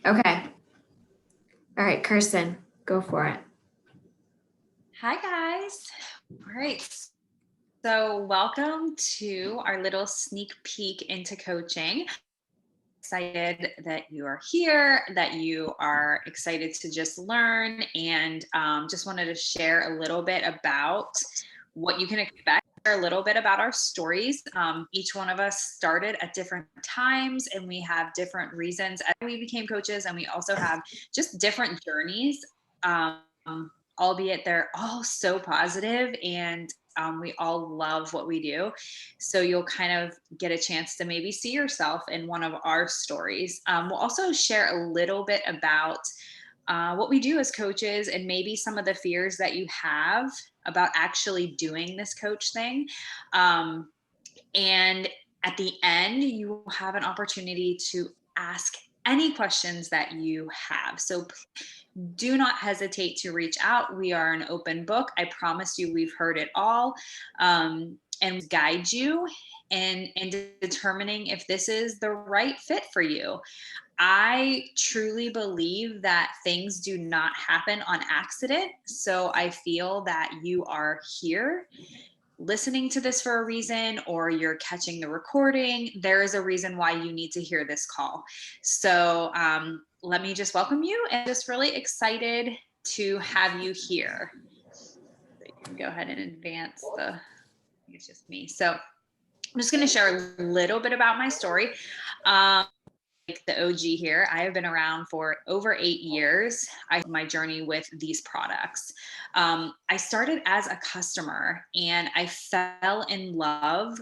Okay. All right, Kirsten, go for it. Hi, guys. All right. So, welcome to our little sneak peek into coaching. Excited that you are here, that you are excited to just learn, and just wanted to share a little bit about what you can expect, a little bit about our stories. Each one of us started at different times, and we have different reasons as we became coaches, and we also have just different journeys. Um, Albeit they're all so positive and we all love what we do. So you'll kind of get a chance to maybe see yourself in one of our stories. We'll also share a little bit about what we do as coaches and maybe some of the fears that you have about actually doing this coach thing. And at the end, you will have an opportunity to ask any questions that you have. So do not hesitate to reach out. We are an open book. I promise you, we've heard it all, and guide you in determining if this is the right fit for you. I truly believe that things do not happen on accident. So I feel that you are here listening to this for a reason, or you're catching the recording. There is a reason why you need to hear this call. So let me just welcome you, and just really excited to have you here. So you can go ahead and advance it's just me. So I'm just going to share a little bit about my story. Like the OG here, I have been around for over 8 years. My journey with these products. I started as a customer and I fell in love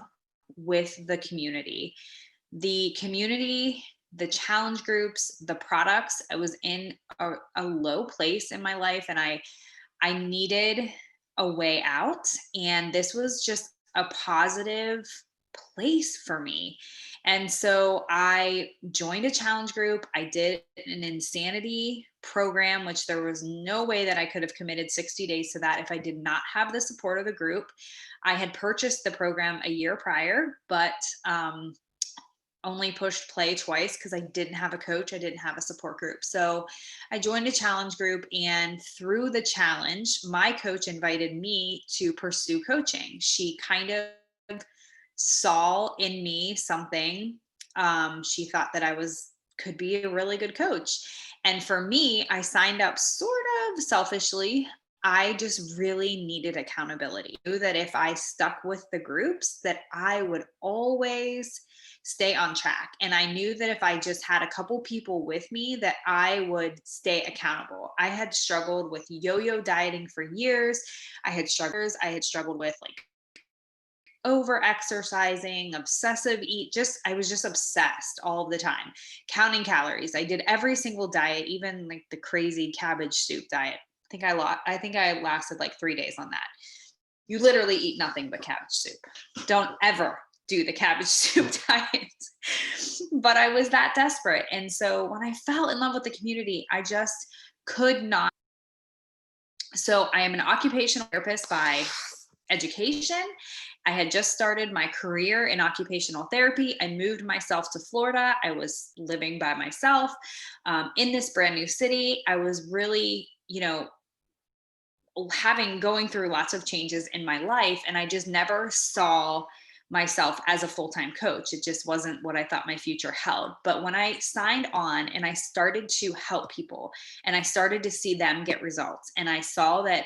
with the community. The community, the challenge groups, the products. I was in a low place in my life and I needed a way out. And this was just a positive place for me. And so I joined a challenge group. I did an insanity program, which there was no way that I could have committed 60 days to that if I did not have the support of the group. I had purchased the program a year prior, but only pushed play twice because I didn't have a coach. I didn't have a support group. So I joined a challenge group, and through the challenge, my coach invited me to pursue coaching. She kind of saw in me something. She thought that could be a really good coach. And for me, I signed up sort of selfishly. I just really needed accountability. I knew that if I stuck with the groups, that I would always stay on track. And I knew that if I just had a couple people with me, that I would stay accountable. I had struggled with yo-yo dieting for years. I had struggled with like over exercising, obsessive eat, just I was just obsessed all the time, counting calories. I did every single diet, even like the crazy cabbage soup diet. I think I lasted like 3 days on that. You literally eat nothing but cabbage soup. Don't ever do the cabbage soup diet. But I was that desperate. And so when I fell in love with the community, I just could not. So I am an occupational therapist by education. I had just started my career in occupational therapy. I moved myself to Florida. I was living by myself in this brand new city. I was really, going through lots of changes in my life, and I just never saw myself as a full-time coach. It just wasn't what I thought my future held. But when I signed on and I started to help people and I started to see them get results, and I saw that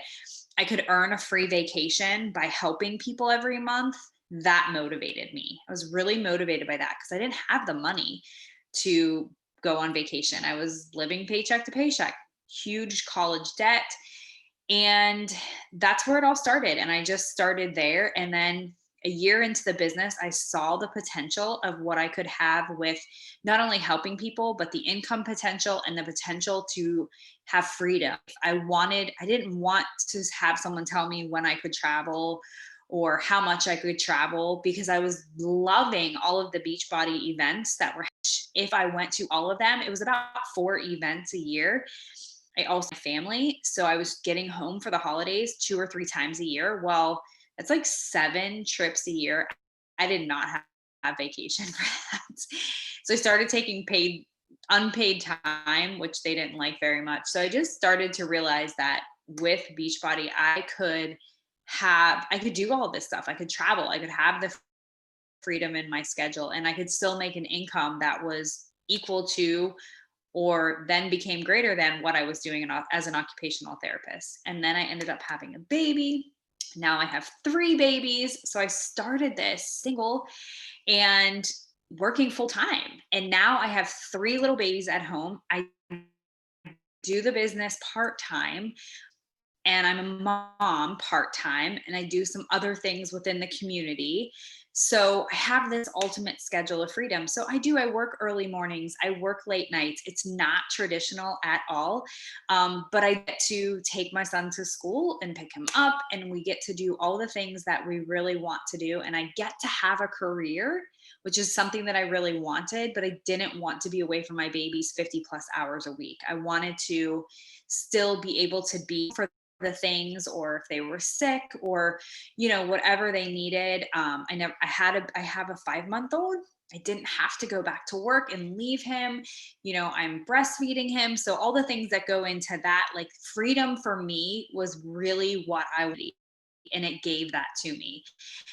I could earn a free vacation by helping people every month, that motivated me. I was really motivated by that because I didn't have the money to go on vacation. I was living paycheck to paycheck, huge college debt. And that's where it all started. And I just started there. And then a year into the business, I saw the potential of what I could have with not only helping people, but the income potential and the potential to have freedom. I didn't want to have someone tell me when I could travel or how much I could travel, because I was loving all of the Beachbody events that were, if I went to all of them, it was about 4 events a year. I also have family. So I was getting home for the holidays 2 or 3 times a year. Well, it's like 7 trips a year. I did not have vacation for that. So I started taking paid unpaid time, which they didn't like very much. So I just started to realize that with Beachbody, I could do all this stuff. I could travel, I could have the freedom in my schedule, and I could still make an income that was equal to or then became greater than what I was doing as an occupational therapist. And then I ended up having a baby. Now I have 3 babies. So I started this single and working full time. And now I have 3 little babies at home. I do the business part time, and I'm a mom part time, and I do some other things within the community. So I have this ultimate schedule of freedom. So I work early mornings, I work late nights. It's not traditional at all. But I get to take my son to school and pick him up, and we get to do all the things that we really want to do. And I get to have a career, which is something that I really wanted, but I didn't want to be away from my babies 50+ hours a week. I wanted to still be able to be for the things, or if they were sick, or whatever they needed. I have a 5-month-old. I didn't have to go back to work and leave him. I'm breastfeeding him, so all the things that go into that, like, freedom for me was really what I wanted, and it gave that to me.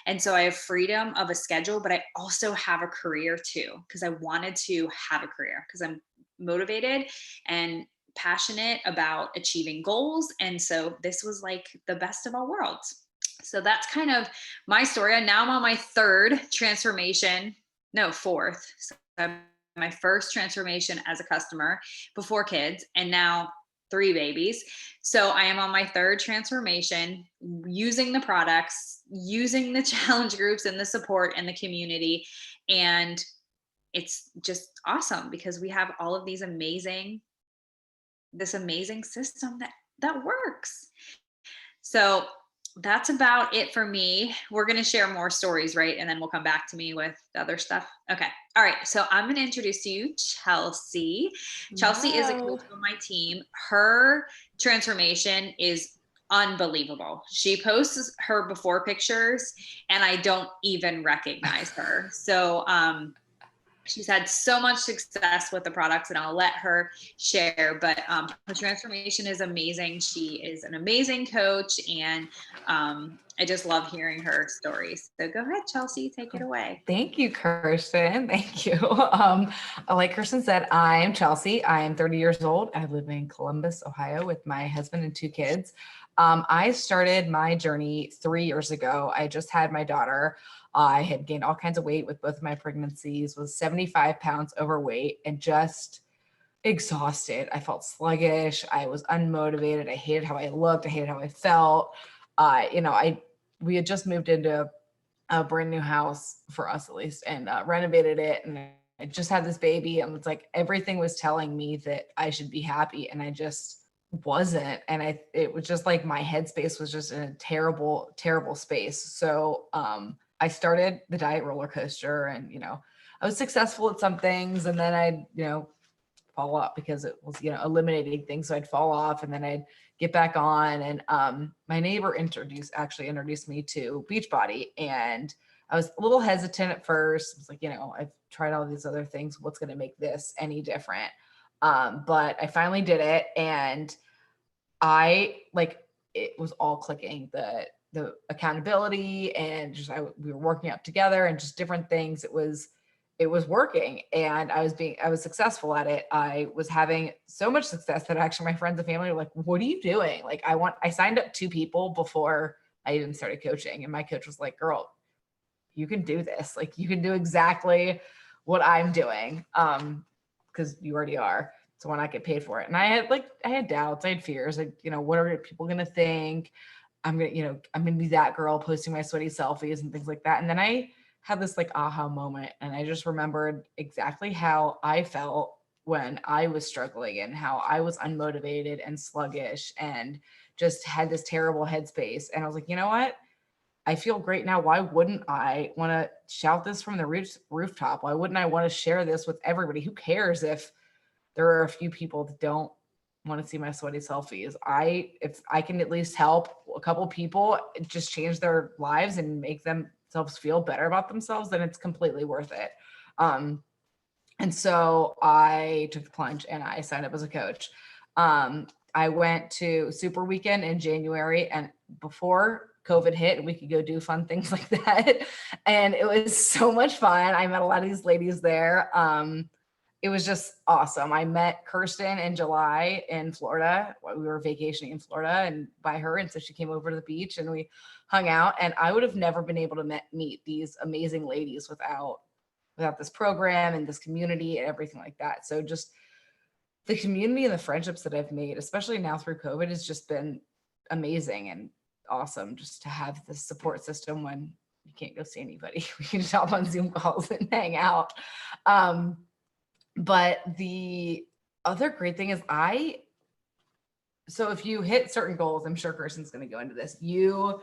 And so I have freedom of a schedule, but I also have a career too, because I wanted to have a career, because I'm motivated and passionate about achieving goals. And so this was like the best of all worlds. So that's kind of my story. And now I'm on my fourth. So I'm my first transformation as a customer before kids, and now 3 babies. So I am on my third transformation, using the products, using the challenge groups and the support and the community. And it's just awesome because we have all of this amazing system that works. So that's about it for me. We're going to share more stories, right? And then we'll come back to me with the other stuff. Okay. All right. So I'm going to introduce to you Chelsea. Chelsea is a coach on my team. Her transformation is unbelievable. She posts her before pictures and I don't even recognize her. So, she's had so much success with the products, and I'll let her share, but her transformation is amazing. She is an amazing coach, and I just love hearing her stories. So go ahead, Chelsea, take it away. Thank you, Kirsten. Thank you. Like Kirsten said, I am Chelsea. I am 30 years old. I live in Columbus, Ohio with my husband and 2 kids. I started my journey 3 years ago. I just had my daughter. I had gained all kinds of weight with both of my pregnancies, was 75 pounds overweight and just exhausted. I felt sluggish. I was unmotivated. I hated how I looked. I hated how I felt. We had just moved into a brand new house for us, at least, and renovated it. And I just had this baby, and it's like everything was telling me that I should be happy, and I just wasn't. And it was just like my headspace was just in a terrible, terrible space. So I started the diet roller coaster, and I was successful at some things, and then I'd fall off because it was eliminating things. So I'd fall off, and then I'd get back on. And my neighbor introduced me to Beachbody, and I was a little hesitant at first. I was like, I've tried all these other things. What's going to make this any different? But I finally did it, and it was all clicking. The accountability, and we were working out together, and just different things. It was working, and I was successful at it. I was having so much success that actually my friends and family were like, "What are you doing?" Like I signed up 2 people before I even started coaching, and my coach was like, "Girl, you can do this. Like you can do exactly what I'm doing. Because you already are. So why not get paid for it?" And I had doubts, I had fears, like, what are people gonna think? I'm gonna be that girl posting my sweaty selfies and things like that. And then I had this like aha moment, and I just remembered exactly how I felt when I was struggling, and how I was unmotivated and sluggish and just had this terrible headspace. And I was like, you know what? I feel great now. Why wouldn't I want to shout this from the rooftop? Why wouldn't I want to share this with everybody? Who cares if there are a few people that don't want to see my sweaty selfies? If I can at least help a couple people just change their lives and make themselves feel better about themselves, then it's completely worth it. And so I took the plunge and I signed up as a coach. I went to Super Weekend in January, and before COVID hit, we could go do fun things like that. And it was so much fun. I met a lot of these ladies there. It was just awesome. I met Kirsten in July in Florida. We were vacationing in Florida and by her. And so she came over to the beach and we hung out. And I would have never been able to meet these amazing ladies without this program and this community and everything like that. So just the community and the friendships that I've made, especially now through COVID, has just been amazing and awesome just to have this support system when you can't go see anybody. We can just hop on Zoom calls and hang out. But the other great thing is so if you hit certain goals, I'm sure Kirsten's going to go into this, you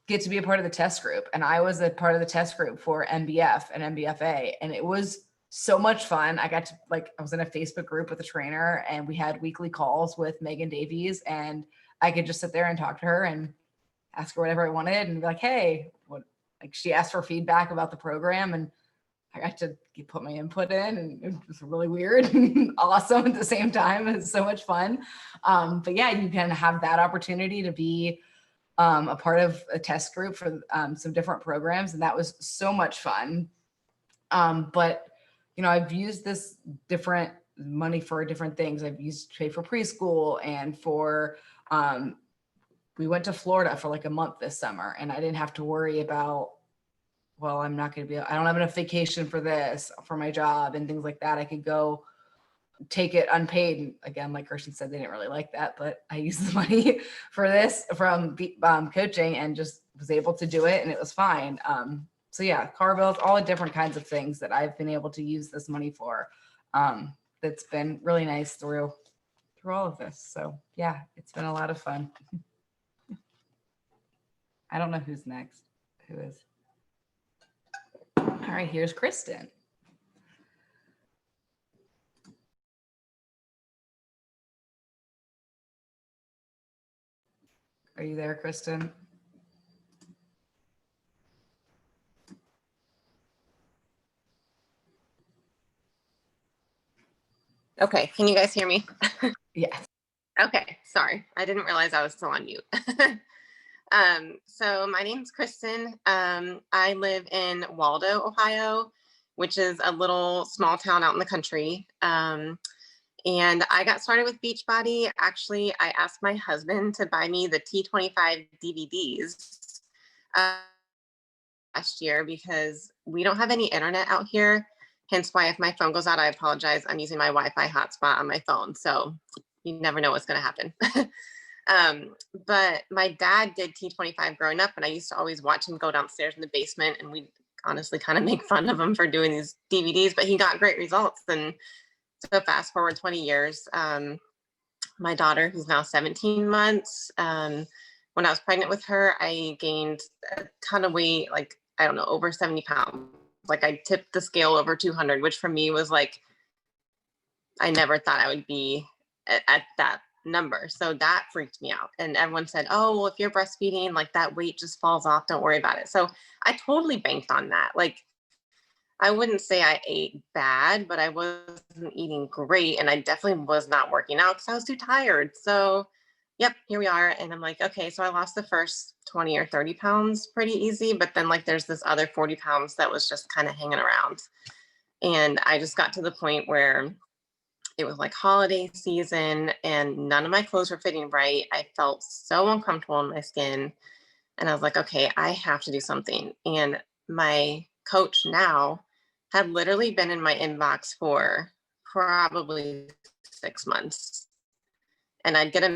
get to be a part of the test group. And I was a part of the test group for MBF and MBFA. And it was so much fun. I got to I was in a Facebook group with a trainer and we had weekly calls with Megan Davies, and I could just sit there and talk to her and ask her whatever I wanted and be like, hey, she asked for feedback about the program and I got to put my input in, and it was really weird and awesome at the same time. It was so much fun. But yeah, you can have that opportunity to be a part of a test group for some different programs. And that was so much fun. But, I've used this different money for different things. I've used to pay for preschool and for, we went to Florida for like a month this summer, and I didn't have to worry about, well, I don't have enough vacation for this, for my job and things like that. I could go take it unpaid. And again, like Kirsten said, they didn't really like that, but I used the money for this from coaching and just was able to do it, and it was fine. So yeah, car bills, all the different kinds of things that I've been able to use this money for. That's been really nice through all of this. So yeah, it's been a lot of fun. I don't know who's next. Who is? All right, here's Kristen. Are you there, Kristen? Okay, can you guys hear me? Yes. Okay, sorry. I didn't realize I was still on mute. So my name's Kristen. I live in Waldo, Ohio, which is a little small town out in the country. And I got started with Beachbody. Actually, I asked my husband to buy me the T25 DVDs last year because we don't have any internet out here. Hence why if my phone goes out, I apologize. I'm using my Wi-Fi hotspot on my phone. So you never know what's going to happen. But my dad did T25 growing up, and I used to always watch him go downstairs in the basement, and we honestly kind of make fun of him for doing these DVDs, but he got great results. And so fast forward 20 years, my daughter, who's now 17 months, when I was pregnant with her, I gained a ton of weight, like, I don't know, over 70 pounds. Like I tipped the scale over 200, which for me was like, I never thought I would be at that number. So that freaked me out. And everyone said, oh, well, if you're breastfeeding, like that weight just falls off. Don't worry about it. So I totally banked on that. Like, I wouldn't say I ate bad, but I wasn't eating great. And I definitely was not working out because I was too tired. So yep, here we are. And I'm like, okay, so I lost the first 20 or 30 pounds pretty easy. But then like there's this other 40 pounds that was just kind of hanging around. And I just got to the point where it was like holiday season and none of my clothes were fitting right. I felt so uncomfortable in my skin. And I was like, okay, I have to do something. And my coach now had literally been in my inbox for probably 6 months. And I'd get a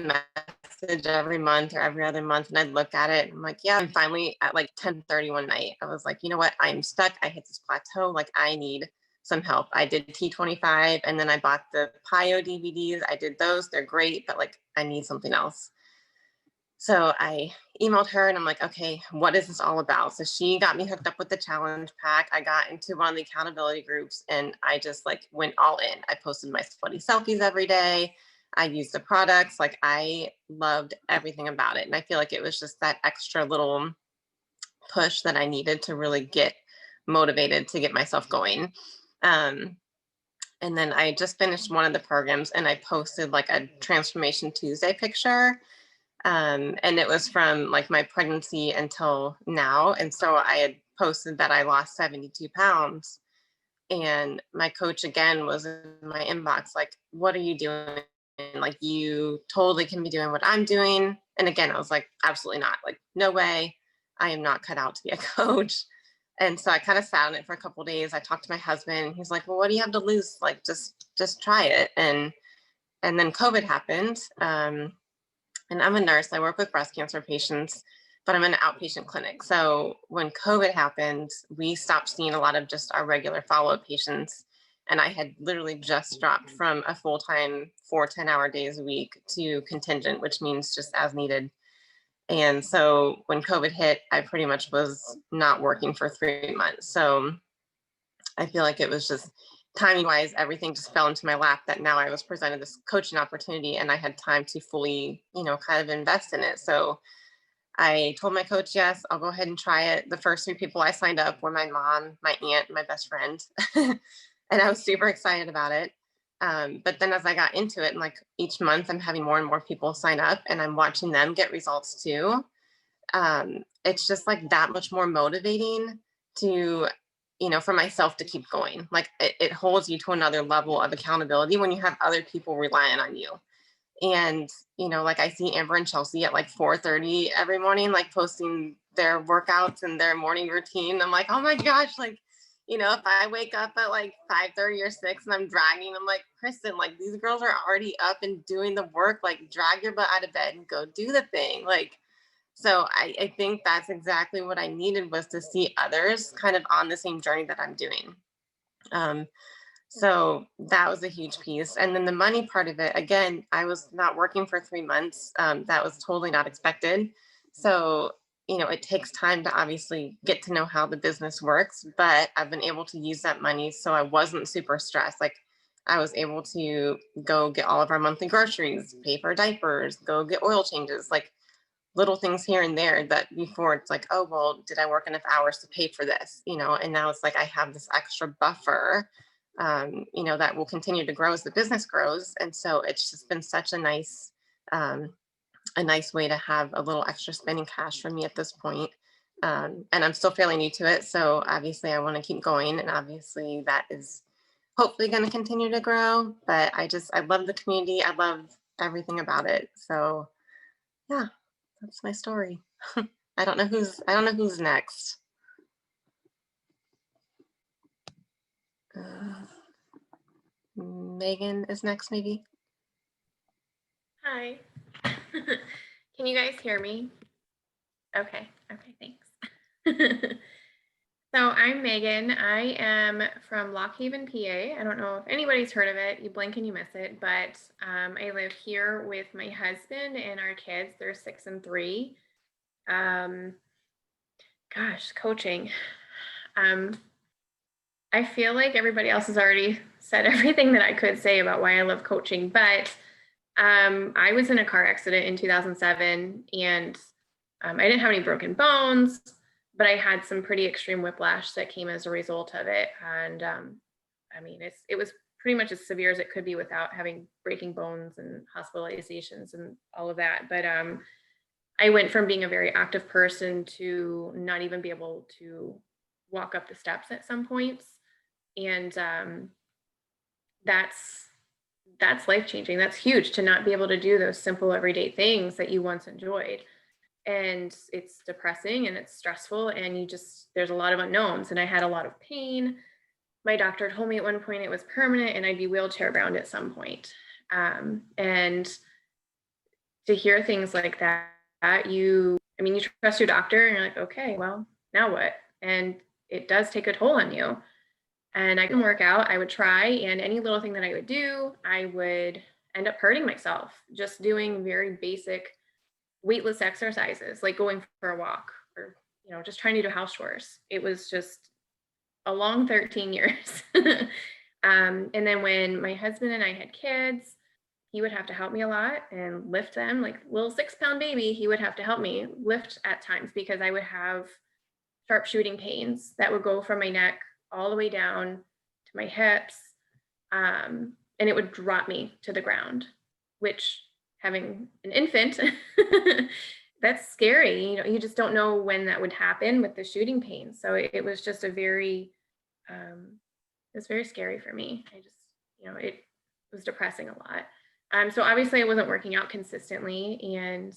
message every month or every other month, and I'd look at it. And I'm like, yeah. And finally at like 10:30 one night, I was like, you know what? I'm stuck. I hit this plateau. Like I need some help. I did T25 and then I bought the PIO DVDs. I did those. They're great, but like I need something else. So I emailed her and I'm like, okay, what is this all about? So she got me hooked up with the challenge pack. I got into one of the accountability groups and I just like went all in. I posted my sweaty selfies every day. I used the products. Like I loved everything about it. And I feel like it was just that extra little push that I needed to really get motivated to get myself going. And then I just finished one of the programs and I posted like a Transformation Tuesday picture. And it was from like my pregnancy until now. And so I had posted that I lost 72 pounds. And my coach again was in my inbox, like, what are you doing? Like, you totally can be doing what I'm doing. And again, I was like, absolutely not. Like, no way. I am not cut out to be a coach. And so I kind of sat on it for a couple of days. I talked to my husband. He's like, well, what do you have to lose? Like, just try it. And then COVID happened. And I'm a nurse. I work with breast cancer patients, but I'm in an outpatient clinic. So when COVID happened, we stopped seeing a lot of just our regular follow-up patients. And I had literally just dropped from a full-time 4 10-hour days a week to contingent, which means just as needed. And so when COVID hit, I pretty much was not working for 3 months. So I feel like it was just timing wise, everything just fell into my lap that now I was presented this coaching opportunity and I had time to fully, kind of invest in it. So I told my coach, yes, I'll go ahead and try it. The first 3 people I signed up were my mom, my aunt, and my best friend. And I was super excited about it. But then as I got into it, and like each month I'm having more and more people sign up and I'm watching them get results too. It's just like that much more motivating to, for myself to keep going. Like it holds you to another level of accountability when you have other people relying on you. And, like I see Amber and Chelsea at like 4:30 every morning, like posting their workouts and their morning routine. I'm like, oh my gosh, like, if I wake up at like 5:30 or 6 and I'm dragging, I'm like, Kristen, like these girls are already up and doing the work, like drag your butt out of bed and go do the thing. Like, so I think that's exactly what I needed, was to see others kind of on the same journey that I'm doing. So that was a huge piece. And then the money part of it, again, I was not working for 3 months. That was totally not expected. So, it takes time to obviously get to know how the business works, but I've been able to use that money so I wasn't super stressed. Like I was able to go get all of our monthly groceries, pay for diapers, go get oil changes, like little things here and there that before it's like, oh, well, did I work enough hours to pay for this? And now it's like I have this extra buffer, that will continue to grow as the business grows. And so it's just been such a nice way to have a little extra spending cash for me at this point. And I'm still fairly new to it. So obviously I want to keep going. And obviously that is hopefully going to continue to grow. But I love the community. I love everything about it. So yeah, that's my story. I don't know who's next. Megan is next, maybe. Hi. Can you guys hear me? Okay, thanks. So I'm Megan. I am from Lock Haven, PA. I don't know if anybody's heard of it. You blink and you miss it, but I live here with my husband and our kids. They're 6 and 3. Coaching. I feel like everybody else has already said everything that I could say about why I love coaching, but I was in a car accident in 2007 and I didn't have any broken bones, but I had some pretty extreme whiplash that came as a result of it. And it was pretty much as severe as it could be without having breaking bones and hospitalizations and all of that. But I went from being a very active person to not even be able to walk up the steps at some points. And that's life-changing. That's huge, to not be able to do those simple everyday things that you once enjoyed. And it's depressing and it's stressful, and there's a lot of unknowns. And I had a lot of pain. My doctor told me at one point it was permanent and I'd be wheelchair bound at some point. And to hear things like that, you trust your doctor and you're like, okay, well, now what? And it does take a toll on you. And I couldn't work out. I would try, and any little thing that I would do, I would end up hurting myself just doing very basic weightless exercises, like going for a walk or, just trying to do house chores. It was just a long 13 years. And then when my husband and I had kids, he would have to help me a lot and lift them, like little 6-pound baby. He would have to help me lift at times because I would have sharp shooting pains that would go from my neck all the way down to my hips, and it would drop me to the ground, which, having an infant, that's scary. You know, you just don't know when that would happen with the shooting pain. So it was just a very, it was very scary for me. I just, you know, it was depressing a lot. So obviously I wasn't working out consistently, and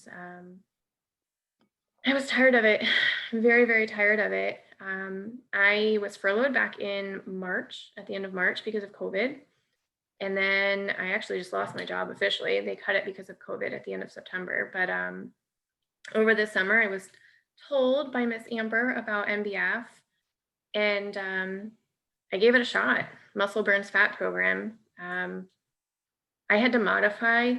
I was tired of it, very, very tired of it. I was furloughed back in March, at the end of March, because of COVID. And then I actually just lost my job officially. They cut it because of COVID at the end of September. But over the summer, I was told by Miss Amber about MBF, and I gave it a shot. Muscle Burns Fat Program. I had to modify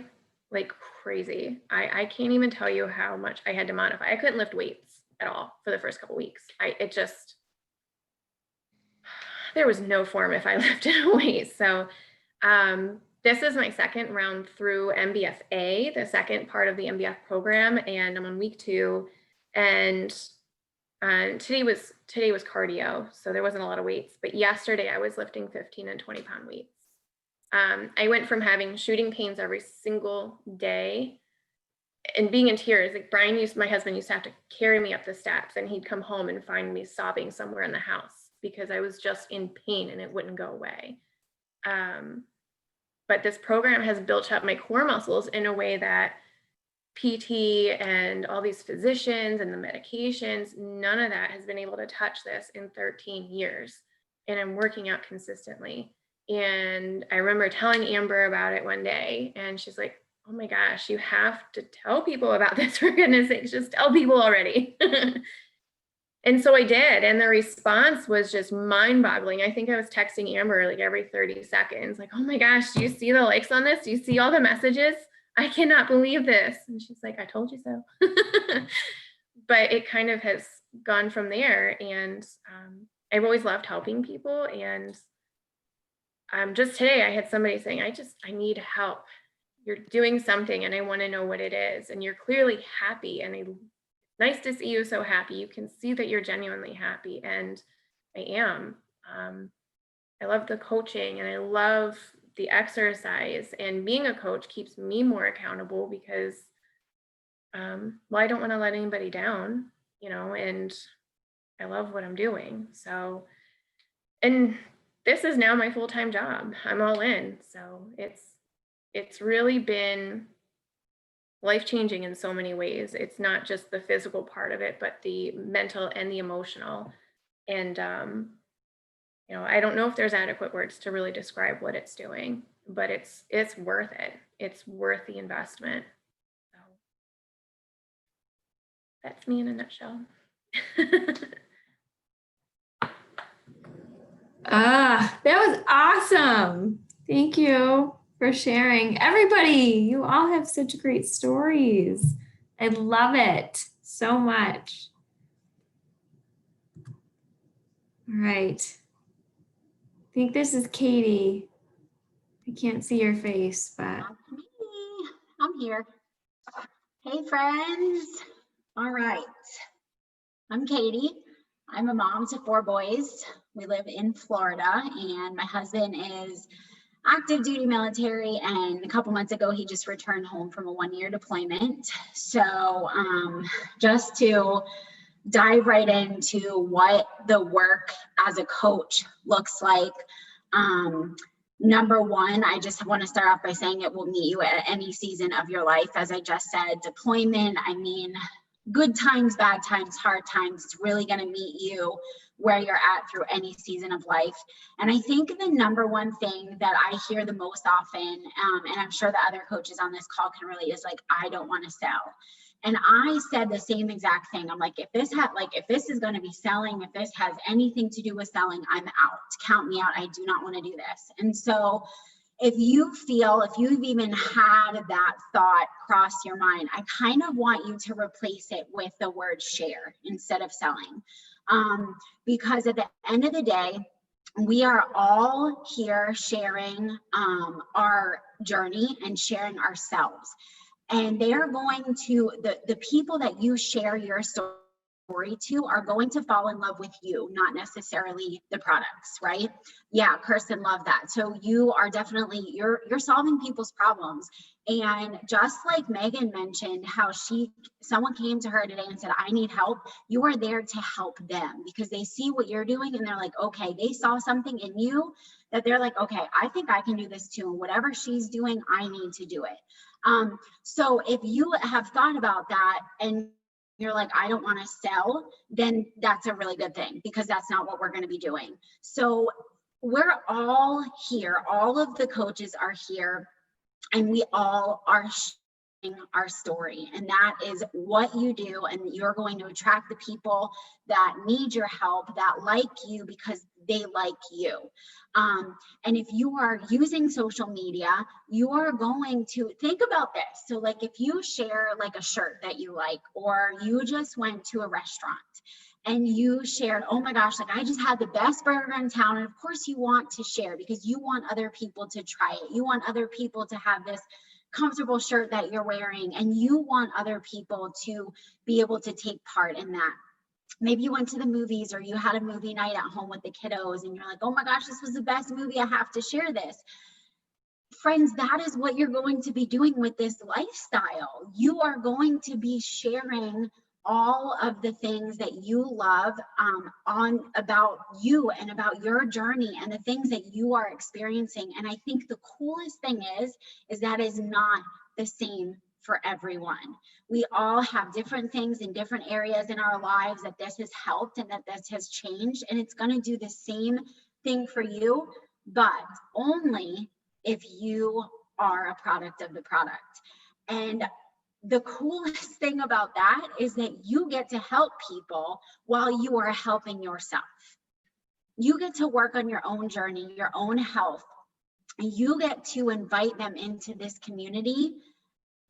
like crazy. I can't even tell you how much I had to modify. I couldn't lift weights at all for the first couple weeks. There was no form if I lifted a weight. So this is my second round through MBFA, the second part of the MBF program, and I'm on week 2. And today was cardio, so there wasn't a lot of weights. But yesterday I was lifting 15 and 20 pound weights. I went from having shooting pains every single day and being in tears. Like my husband used to have to carry me up the steps, and he'd come home and find me sobbing somewhere in the house because I was just in pain and it wouldn't go away. But this program has built up my core muscles in a way that PT and all these physicians and the medications, none of that has been able to touch this in 13 years. And I'm working out consistently. And I remember telling Amber about it one day, and she's like, oh my gosh, you have to tell people about this, for goodness sakes, just tell people already. And so I did, and the response was just mind-boggling. I think I was texting Amber like every 30 seconds, like, oh my gosh, do you see the likes on this? Do you see all the messages? I cannot believe this. And she's like, I told you so. But it kind of has gone from there, and I've always loved helping people. And just today I had somebody saying, I need help. You're doing something and I want to know what it is. And you're clearly happy, and nice to see you so happy. You can see that you're genuinely happy, and I am. I love the coaching, and I love the exercise, and being a coach keeps me more accountable because, well, I don't want to let anybody down, you know, and I love what I'm doing. So, and this is now my full-time job. I'm all in. So it's really been life-changing in so many ways. It's not just the physical part of it, but the mental and the emotional. And, you know, I don't know if there's adequate words to really describe what it's doing, but it's worth it. It's worth the investment. So that's me in a nutshell. That was awesome. Thank you for sharing. Everybody, you all have such great stories. I love it so much. All right. I think this is Katie. I can't see your face, but. That's me. I'm here. Hey, friends. All right. I'm Katie. I'm a mom to 4 boys. We live in Florida, and my husband is active duty military, and a couple months ago he just returned home from a 1-year deployment. So just to dive right into what the work as a coach looks like, number one, I just want to start off by saying it will meet you at any season of your life. As I just said, deployment, I mean, good times, bad times, hard times, it's really going to meet you where you're at through any season of life. And I think the number one thing that I hear the most often, and I'm sure the other coaches on this call can relate, is like, I don't want to sell. And I said the same exact thing. I'm like, if this is going to be selling, if this has anything to do with selling, I'm out. Count me out. I do not want to do this. And so if you've even had that thought cross your mind, I kind of want you to replace it with the word share instead of selling. Because at the end of the day, we are all here sharing our journey and sharing ourselves. And they're going to, the people that you share your story story to are going to fall in love with you, not necessarily the products, right? Yeah, Kirsten, love that. So you are definitely, you're solving people's problems. And just like Megan mentioned, how someone came to her today and said, I need help. You are there to help them because they see what you're doing and they're like, okay, they saw something in you that they're like, okay, I think I can do this too. And whatever she's doing, I need to do it. So if you have thought about that and you're like, I don't want to sell, then that's a really good thing because that's not what we're going to be doing. So we're all here. All of the coaches are here and we all are sharing our story. And that is what you do. And you're going to attract the people that need your help, that like you because they like you. And if you are using social media, you are going to think about this. So like if you share like a shirt that you like, or you just went to a restaurant and you shared, oh my gosh, like I just had the best burger in town. And of course you want to share because you want other people to try it. You want other people to have this comfortable shirt that you're wearing, and you want other people to be able to take part in that. Maybe you went to the movies or you had a movie night at home with the kiddos and you're like, oh my gosh, this was the best movie. I have to share this. Friends, that is what you're going to be doing with this lifestyle. You are going to be sharing all of the things that you love about you and about your journey and the things that you are experiencing. And I think the coolest thing is that is not the same for everyone. We all have different things in different areas in our lives that this has helped and that this has changed, and it's going to do the same thing for you, but only if you are a product of the product. And the coolest thing about that is that you get to help people while you are helping yourself. You get to work on your own journey, your own health, and you get to invite them into this community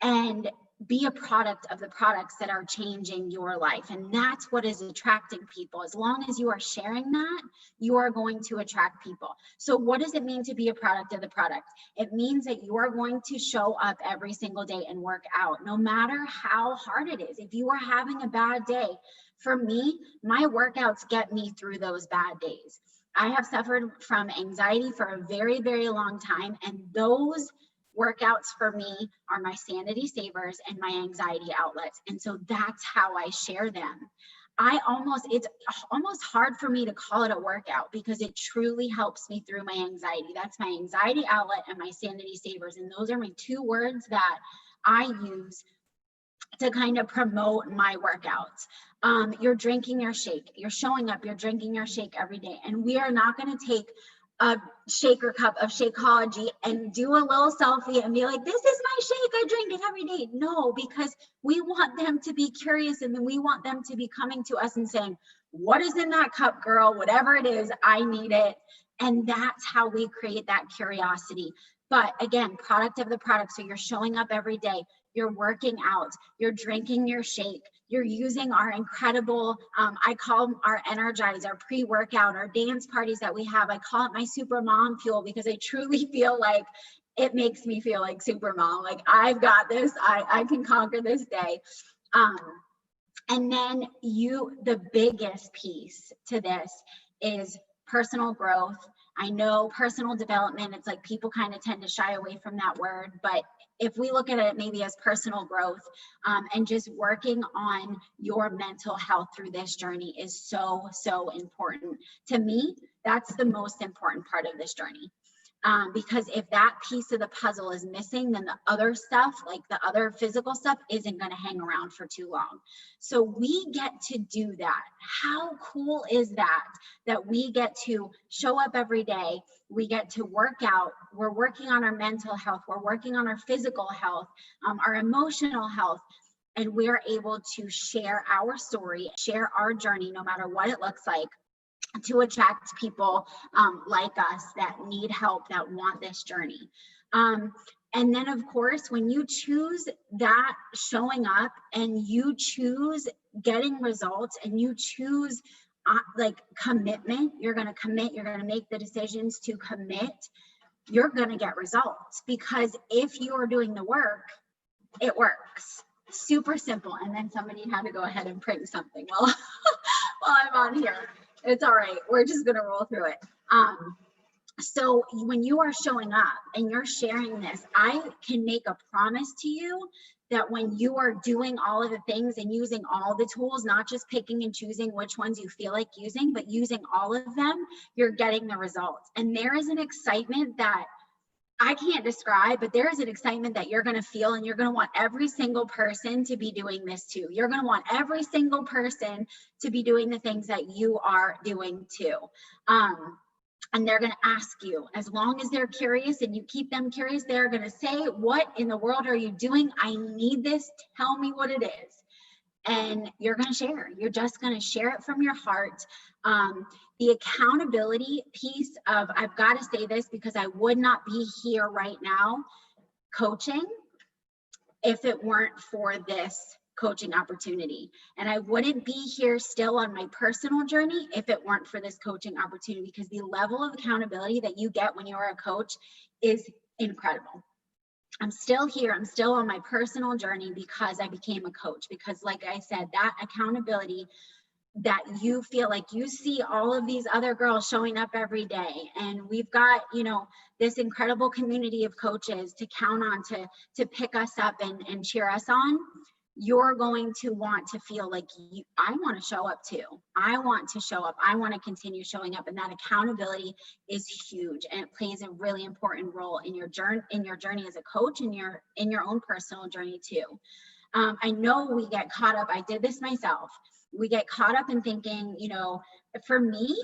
and be a product of the products that are changing your life. And that's what is attracting people. As long as you are sharing that, you are going to attract people. So what does it mean to be a product of the product? It means that you are going to show up every single day and work out, no matter how hard it is. If you are having a bad day, for me, my workouts get me through those bad days. I have suffered from anxiety for a very, very long time, and those workouts for me are my sanity savers and my anxiety outlets. And so that's how I share them. It's almost hard for me to call it a workout because it truly helps me through my anxiety. That's my anxiety outlet and my sanity savers. And those are my two words that I use to kind of promote my workouts. You're drinking your shake, you're showing up, you're drinking your shake every day. And we are not going to take a shaker cup of Shakeology and do a little selfie and be like, this is my shake, I drink it every day. No, because we want them to be curious, and then we want them to be coming to us and saying, what is in that cup, girl? Whatever it is, I need it. And that's how we create that curiosity. But again, product of the product. So you're showing up every day, you're working out, you're drinking your shake, you're using our incredible, I call them our Energize, our pre-workout, our dance parties that we have. I call it my super mom fuel because I truly feel like it makes me feel like super mom. Like I've got this, I can conquer this day. And then the biggest piece to this is personal growth. I know personal development, it's like people kind of tend to shy away from that word, but if we look at it maybe as personal growth, and just working on your mental health through this journey is so, so important. To me, that's the most important part of this journey. Because if that piece of the puzzle is missing, then the other stuff, like the other physical stuff, isn't going to hang around for too long. So we get to do that. How cool is that? That we get to show up every day. We get to work out. We're working on our mental health. We're working on our physical health, our emotional health. And we're able to share our story, share our journey, no matter what it looks like, to attract people like us that need help, that want this journey. And then of course, when you choose that showing up and you choose getting results and you choose like commitment, you're going to commit, you're going to make the decisions to commit, you're going to get results. Because if you are doing the work, it works. super simple. And then somebody had to go ahead and print something while I'm on here. It's all right. We're just going to roll through it. So when you are showing up and you're sharing this, I can make a promise to you that when you are doing all of the things and using all the tools, not just picking and choosing which ones you feel like using, but using all of them, you're getting the results. And there is an excitement that I can't describe, but there is an excitement that you're going to feel, and you're going to want every single person to be doing this too. You're going to want every single person to be doing the things that you are doing too. And they're going to ask you, as long as they're curious and you keep them curious, they're going to say, what in the world are you doing? I need this. Tell me what it is. And you're going to share. You're just going to share it from your heart. The accountability piece of, I've got to say this because I would not be here right now coaching if it weren't for this coaching opportunity. And I wouldn't be here still on my personal journey if it weren't for this coaching opportunity, because the level of accountability that you get when you're a coach is incredible. I'm still here. I'm still on my personal journey because I became a coach, because like I said, that accountability that you feel like you see all of these other girls showing up every day, and we've got, you know, this incredible community of coaches to count on to pick us up and cheer us on. You're going to want to feel like I want to show up too. I want to show up. I want to continue showing up. And that accountability is huge, and it plays a really important role in your journey as a coach, and in your own personal journey too. I know we get caught up. I did this myself. We get caught up in thinking, you know, for me,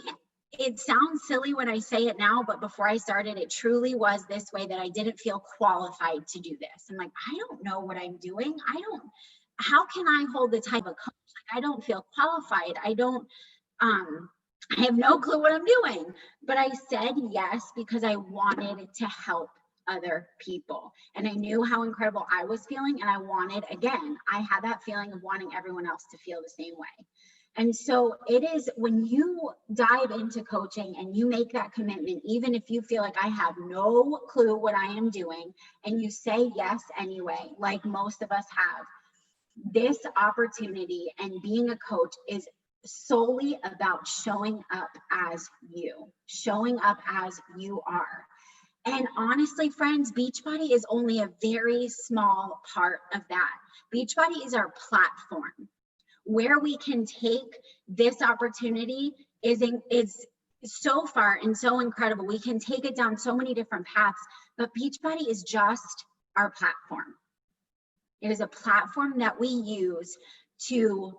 it sounds silly when I say it now, but before I started, it truly was this way, that I didn't feel qualified to do this. I'm like, I don't know what I'm doing. How can I hold the type of coach? Like, I don't feel qualified. I have no clue what I'm doing. But I said yes because I wanted to help other people. And I knew how incredible I was feeling. And I had that feeling of wanting everyone else to feel the same way. And so it is, when you dive into coaching and you make that commitment, even if you feel like I have no clue what I am doing, and you say yes anyway, like most of us have, this opportunity and being a coach is solely about showing up as you are. And honestly, friends, Beachbody is only a very small part of that. Beachbody is our platform. Where we can take this opportunity is so far and so incredible. We can take it down so many different paths, but Beachbody is just our platform. It is a platform that we use to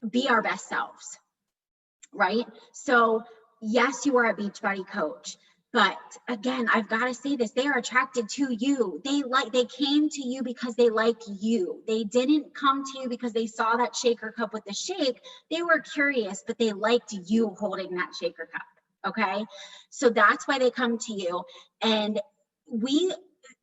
be our best selves, right? So yes, you are a Beachbody coach, but again, I've got to say this, they are attracted to you. They came to you because they like you. They didn't come to you because they saw that shaker cup with the shake. They were curious, but they liked you holding that shaker cup. Okay. So that's why they come to you. And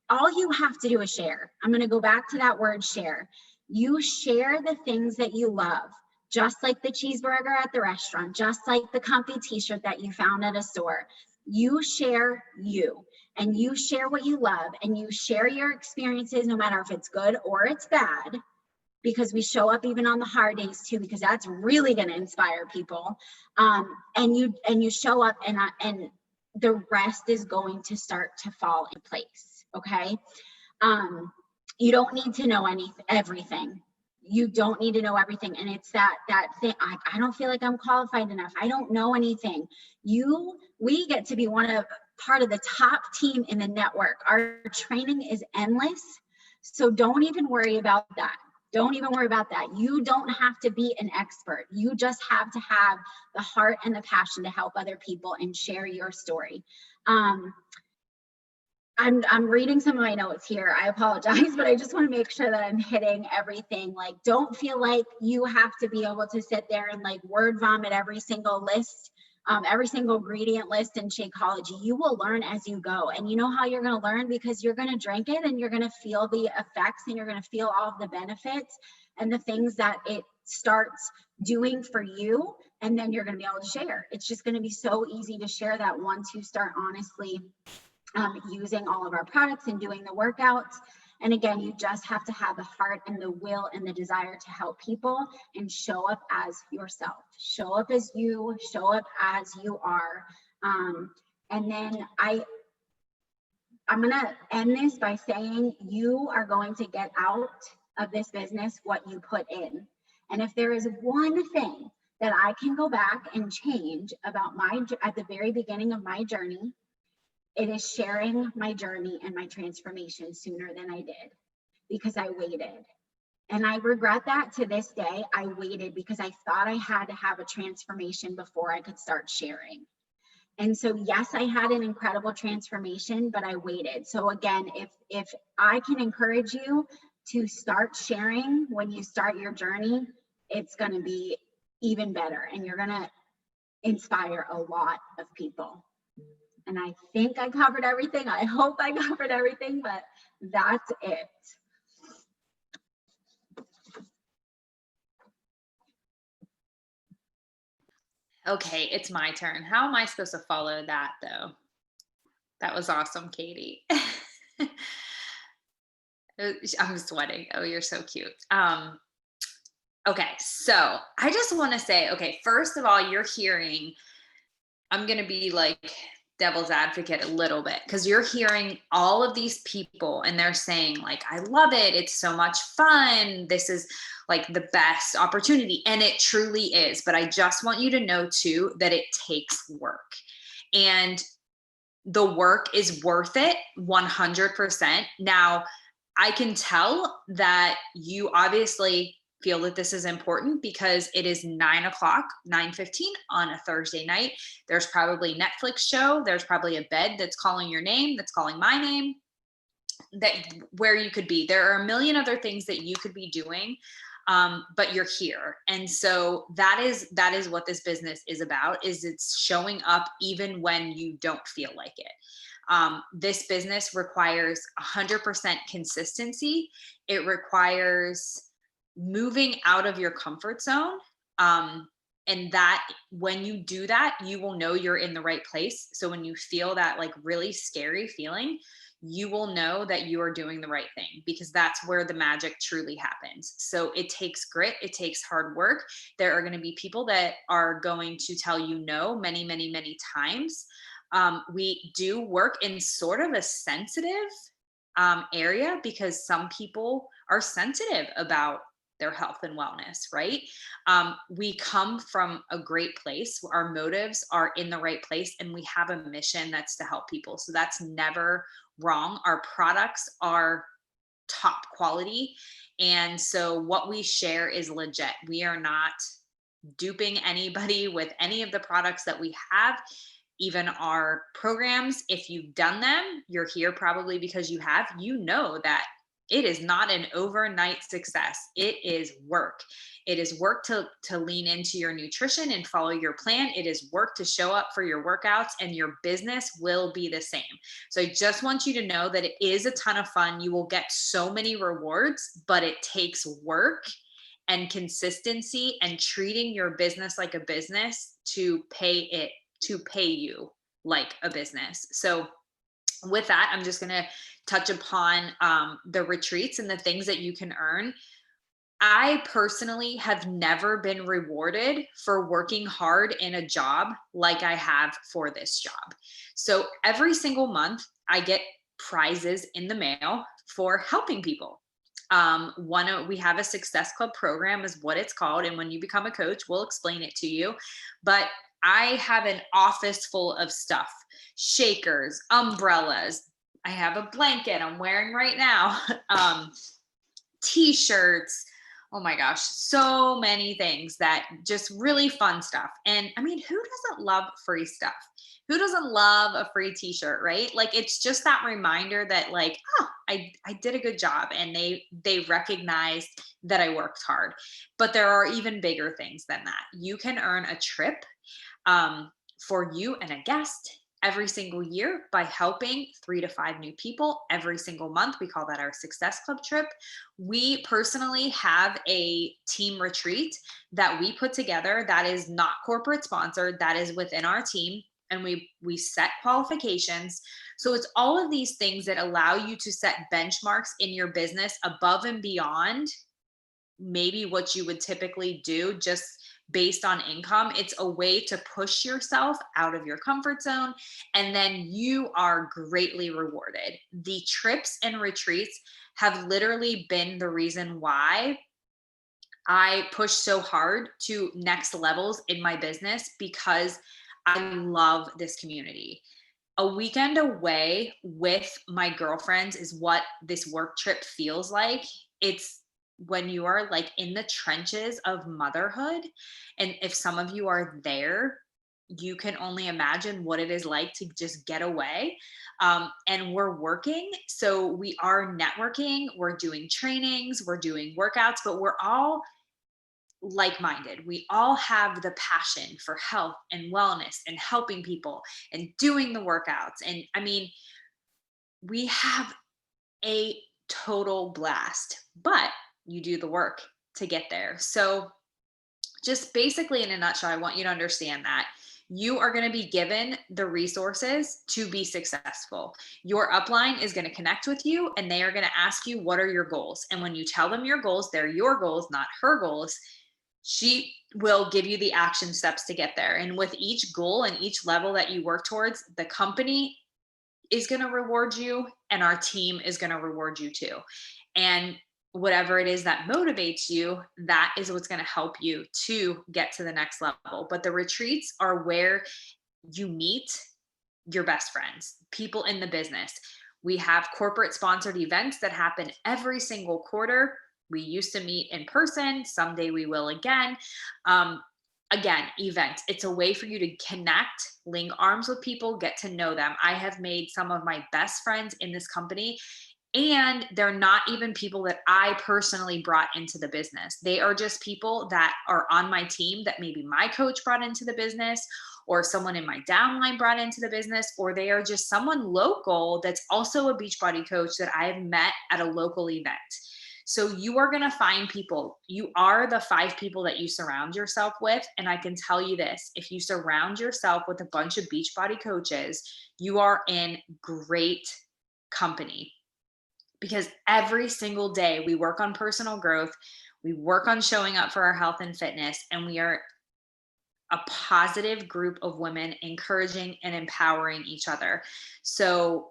all you have to do is share. I'm going to go back to that word share. You share the things that you love, just like the cheeseburger at the restaurant, just like the comfy t-shirt that you found at a store. You share you, and you share what you love, and you share your experiences, no matter if it's good or it's bad, because we show up even on the hard days too, because that's really going to inspire people. And you show up, and the rest is going to start to fall in place. Okay. You don't need to know everything. You don't need to know everything. And it's that thing. I don't feel like I'm qualified enough. I don't know anything. We get to be part of the top team in the network. Our training is endless. So don't even worry about that. Don't even worry about that. You don't have to be an expert. You just have to have the heart and the passion to help other people and share your story. I'm reading some of my notes here. I apologize, but I just want to make sure that I'm hitting everything. Like, don't feel like you have to be able to sit there and like word vomit every single list, every single ingredient list in Shakeology. You will learn as you go. And you know how you're going to learn? Because you're going to drink it and you're going to feel the effects, and you're going to feel all of the benefits and the things that it starts doing for you. And then you're going to be able to share. It's just going to be so easy to share that once you start honestly using all of our products and doing the workouts. And again, you just have to have the heart and the will and the desire to help people and show up as yourself. Show up as you, show up as you are. And then I'm going to end this by saying you are going to get out of this business what you put in. And if there is one thing that I can go back and change about at the very beginning of my journey, it is sharing my journey and my transformation sooner than I did, because I waited. And I regret that to this day. I waited because I thought I had to have a transformation before I could start sharing. And so, yes, I had an incredible transformation, but I waited. So again, if I can encourage you to start sharing when you start your journey, it's going to be even better, and you're going to inspire a lot of people. And I think I covered everything. I hope I covered everything, but that's it. Okay, it's my turn. How am I supposed to follow that though? That was awesome, Katie. I'm sweating. Oh, you're so cute. Okay, so I just want to say, okay, first of all, you're hearing, I'm going to be like devil's advocate a little bit, because you're hearing all of these people and they're saying like, I love it. It's so much fun. This is like the best opportunity. And it truly is. But I just want you to know too, that it takes work, and the work is worth it 100%. Now, I can tell that you obviously feel that this is important because it is 9:15 on a Thursday night. There's probably Netflix show. There's probably a bed that's calling your name, that's calling my name, that where you could be. There are a million other things that you could be doing, but you're here. And so that is what this business is about, is it's showing up even when you don't feel like it. This business requires 100% consistency. It requires moving out of your comfort zone. And that when you do that, you will know you're in the right place. So when you feel that like really scary feeling, you will know that you are doing the right thing, because that's where the magic truly happens. So it takes grit. It takes hard work. There are going to be people that are going to tell you no many, many, many times. We do work in sort of a sensitive area, because some people are sensitive about their health and wellness, right? We come from a great place. Our motives are in the right place, and we have a mission that's to help people. So that's never wrong. Our products are top quality. And so what we share is legit. We are not duping anybody with any of the products that we have. Even our programs, if you've done them, you're here probably because you have, you know that it is not an overnight success. It is work. It is work to lean into your nutrition and follow your plan. It is work to show up for your workouts, and your business will be the same. So I just want you to know that it is a ton of fun. You will get so many rewards, but it takes work and consistency and treating your business like a business to pay you like a business. So with that, I'm just going to touch upon the retreats and the things that you can earn. I personally have never been rewarded for working hard in a job like I have for this job. So every single month I get prizes in the mail for helping people. We have a Success Club program is what it's called. And when you become a coach, we'll explain it to you. But I have an office full of stuff, shakers, umbrellas. I have a blanket I'm wearing right now, t-shirts. Oh my gosh, so many things, that just really fun stuff. And I mean, who doesn't love free stuff? Who doesn't love a free t-shirt, right? Like, it's just that reminder that like, oh, I did a good job, and they recognized that I worked hard. But there are even bigger things than that. You can earn a trip for you and a guest every single year by helping 3 to 5 new people every single month. We call that our Success Club trip. We personally have a team retreat that we put together that is not corporate sponsored, that is within our team. And we set qualifications So it's all of these things that allow you to set benchmarks in your business above and beyond maybe what you would typically do just based on income. It's a way to push yourself out of your comfort zone, and then you are greatly rewarded. The trips and retreats have literally been the reason why I push so hard to next levels in my business, because I love this community. A weekend away with my girlfriends is what this work trip feels like. It's when you are like in the trenches of motherhood. And if some of you are there, you can only imagine what it is like to just get away. And we're working. So we are networking, we're doing trainings, we're doing workouts, but we're all like-minded. We all have the passion for health and wellness and helping people and doing the workouts. And I mean, we have a total blast, but you do the work to get there. So just basically in a nutshell, I want you to understand that you are going to be given the resources to be successful. Your upline is going to connect with you, and they are going to ask you, what are your goals? And when you tell them your goals, they're your goals, not her goals. She will give you the action steps to get there. And with each goal and each level that you work towards, the company is going to reward you, and our team is going to reward you too. And whatever it is that motivates you, that is what's going to help you to get to the next level. But the retreats are where you meet your best friends, people in the business. We have corporate sponsored events that happen every single quarter. We used to meet in person. Someday we will again. Again, events. It's a way for you to connect, link arms with people, get to know them. I have made some of my best friends in this company, and they're not even people that I personally brought into the business. They are just people that are on my team that maybe my coach brought into the business, or someone in my downline brought into the business, or they are just someone local that's also a Beachbody coach that I have met at a local event. So you are going to find people. You are the 5 people that you surround yourself with. And I can tell you this, if you surround yourself with a bunch of Beachbody coaches, you are in great company, because every single day we work on personal growth. We work on showing up for our health and fitness, and we are a positive group of women encouraging and empowering each other. So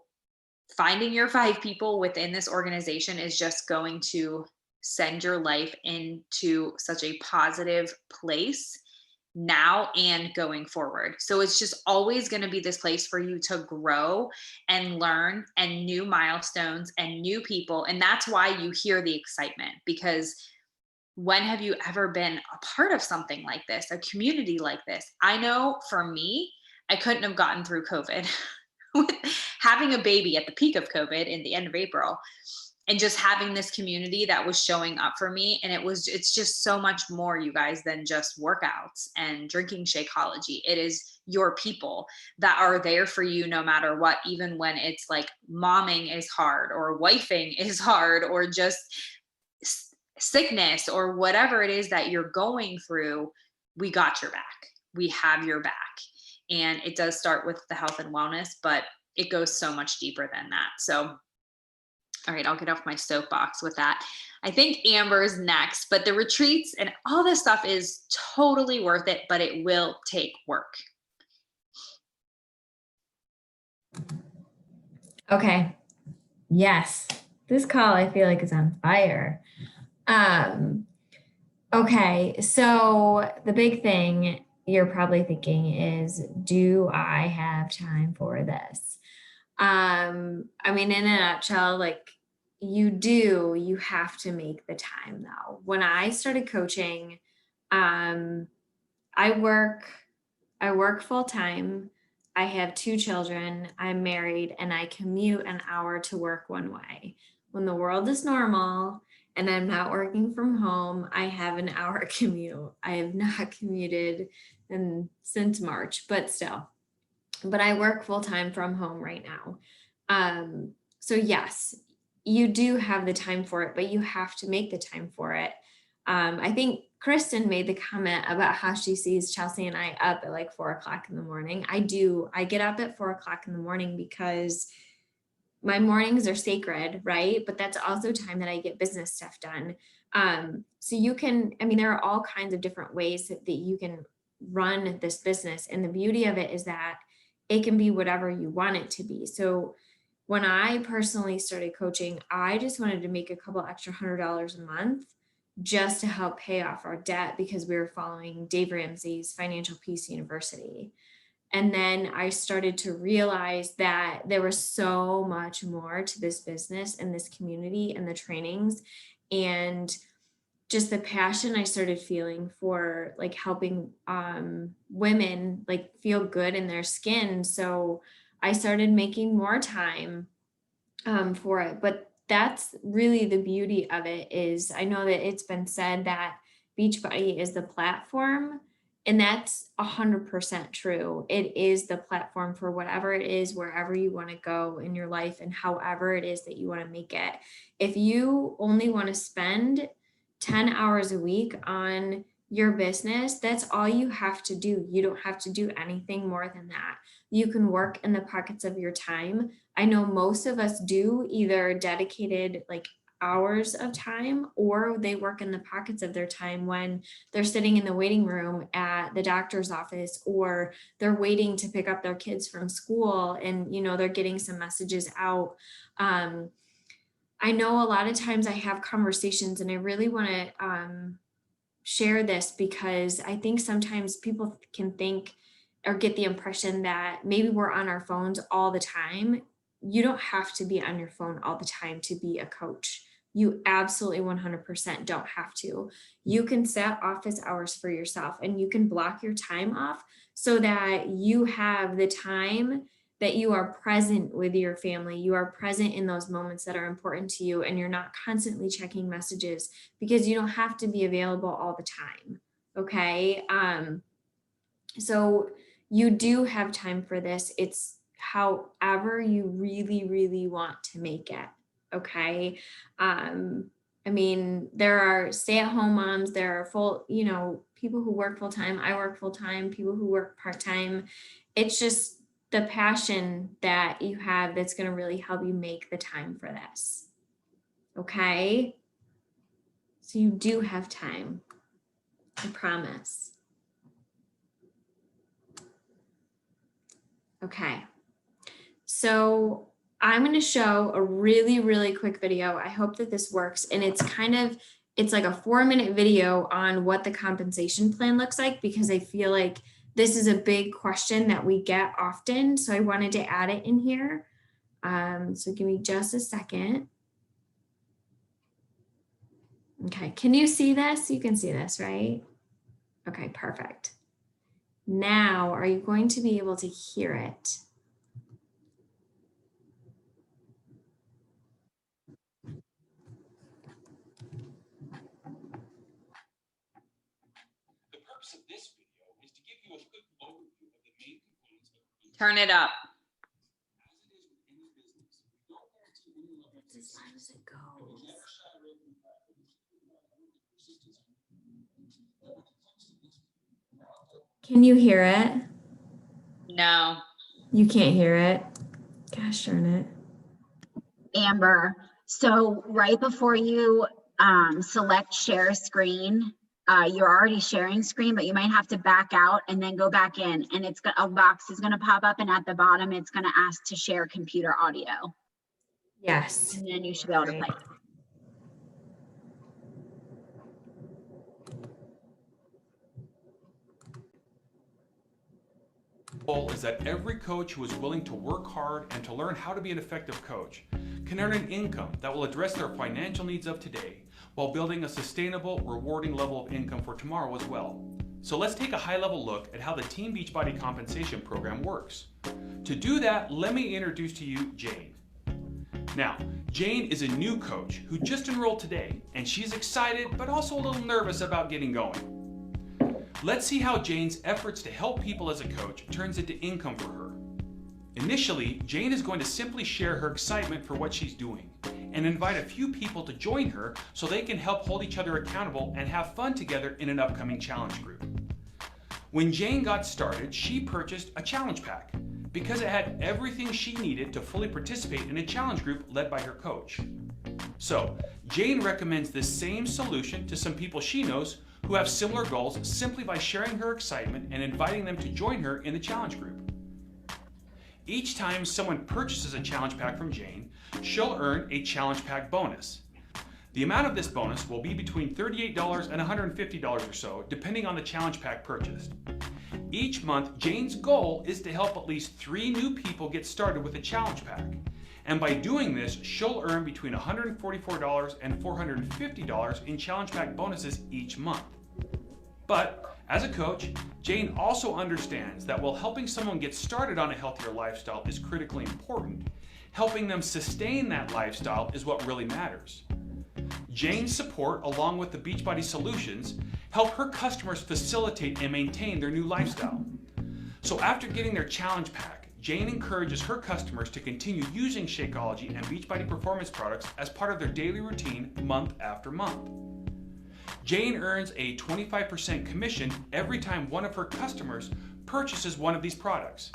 finding your 5 people within this organization is just going to send your life into such a positive place now and going forward. So it's just always going to be this place for you to grow and learn, and new milestones and new people. And that's why you hear the excitement, because when have you ever been a part of something like this, a community like this? I know for me, I couldn't have gotten through COVID. Having a baby at the peak of COVID in the end of April, and just having this community that was showing up for me. And it's just so much more, you guys, than just workouts and drinking Shakeology. It is your people that are there for you no matter what, even when it's like momming is hard, or wifing is hard, or just sickness, or whatever it is that you're going through. We got your back. We have your back. And it does start with the health and wellness, but it goes so much deeper than that. So, all right, I'll get off my soapbox with that. I think Amber's next, but the retreats and all this stuff is totally worth it, but it will take work. Okay. Yes. This call, I feel like, is on fire. Okay. So the big thing you're probably thinking is, do I have time for this? I mean, in a nutshell, like, you have to make the time though. When I started coaching, I work full time. I have 2 children. I'm married, and I commute an hour to work one way. When the world is normal and I'm not working from home, I have an hour commute. I have not commuted since March, but still. But I work full time from home right now. So yes, you do have the time for it, but you have to make the time for it. I think Kristen made the comment about how she sees Chelsea and I up at like 4 o'clock in the morning. I get up at 4 o'clock in the morning because my mornings are sacred, right? But that's also time that I get business stuff done. So you can, I mean, there are all kinds of different ways that you can run this business. And the beauty of it is that it can be whatever you want it to be. So when I personally started coaching, I just wanted to make a couple extra $100 a month just to help pay off our debt because we were following Dave Ramsey's Financial Peace University. And then I started to realize that there was so much more to this business and this community and the trainings and just the passion I started feeling for like helping women like feel good in their skin. So I started making more time for it. But that's really the beauty of it is I know that it's been said that Beachbody is the platform. And that's 100% true. It is the platform for whatever it is, wherever you want to go in your life and however it is that you want to make it. If you only want to spend 10 hours a week on your business, that's all you have to do. You don't have to do anything more than that. You can work in the pockets of your time. I know most of us do either dedicated like hours of time or they work in the pockets of their time when they're sitting in the waiting room at the doctor's office or they're waiting to pick up their kids from school and they're getting some messages out. I know a lot of times I have conversations and I really want to share this because I think sometimes people can think or get the impression that maybe we're on our phones all the time. You don't have to be on your phone all the time to be a coach. You absolutely 100% don't have to. You can set office hours for yourself and you can block your time off so that you have the time that you are present with your family. You are present in those moments that are important to you and you're not constantly checking messages because you don't have to be available all the time. Okay. So you do have time for this. It's however you really, really want to make it. Okay. I mean, there are stay-at-home moms, there are people who work full-time. I work full-time, people who work part-time. It's just the passion that you have that's going to really help you make the time for this. Okay. So you do have time. I promise. Okay. So I'm going to show a really, really quick video. I hope that this works. And it's like a 4-minute video on what the compensation plan looks like, because I feel like this is a big question that we get often. So I wanted to add it in here. So give me just a second. Okay. Can you see this? You can see this, right? Okay, perfect. Now, are you going to be able to hear it? Turn it up. That's as loud as it goes. Can you hear it? No. You can't hear it? Gosh darn it. Amber, so right before you select share screen, you're already sharing screen, but you might have to back out and then go back in, and a box is going to pop up, and at the bottom it's going to ask to share computer audio. Yes. And then you should be able to play. Goal is that every coach who is willing to work hard and to learn how to be an effective coach can earn an income that will address their financial needs of today while building a sustainable, rewarding level of income for tomorrow as well. So let's take a high-level look at how the Team Beachbody compensation program works. To do that, let me introduce to you Jane. Now, Jane is a new coach who just enrolled today, and she's excited but also a little nervous about getting going. Let's see how Jane's efforts to help people as a coach turns into income for her. Initially, Jane is going to simply share her excitement for what she's doing and invite a few people to join her so they can help hold each other accountable and have fun together in an upcoming challenge group. When Jane got started, she purchased a challenge pack because it had everything she needed to fully participate in a challenge group led by her coach. So, Jane recommends this same solution to some people she knows who have similar goals simply by sharing her excitement and inviting them to join her in the challenge group. Each time someone purchases a challenge pack from Jane, she'll earn a challenge pack bonus. The amount of this bonus will be between $38 and $150 or so, depending on the challenge pack purchased. Each month, Jane's goal is to help at least 3 new people get started with a challenge pack. And by doing this, she'll earn between $144 and $450 in challenge pack bonuses each month. But as a coach, Jane also understands that while helping someone get started on a healthier lifestyle is critically important, helping them sustain that lifestyle is what really matters. Jane's support, along with the Beachbody solutions, help her customers facilitate and maintain their new lifestyle. So after getting their challenge pack, Jane encourages her customers to continue using Shakeology and Beachbody performance products as part of their daily routine month after month. Jane earns a 25% commission every time one of her customers purchases one of these products.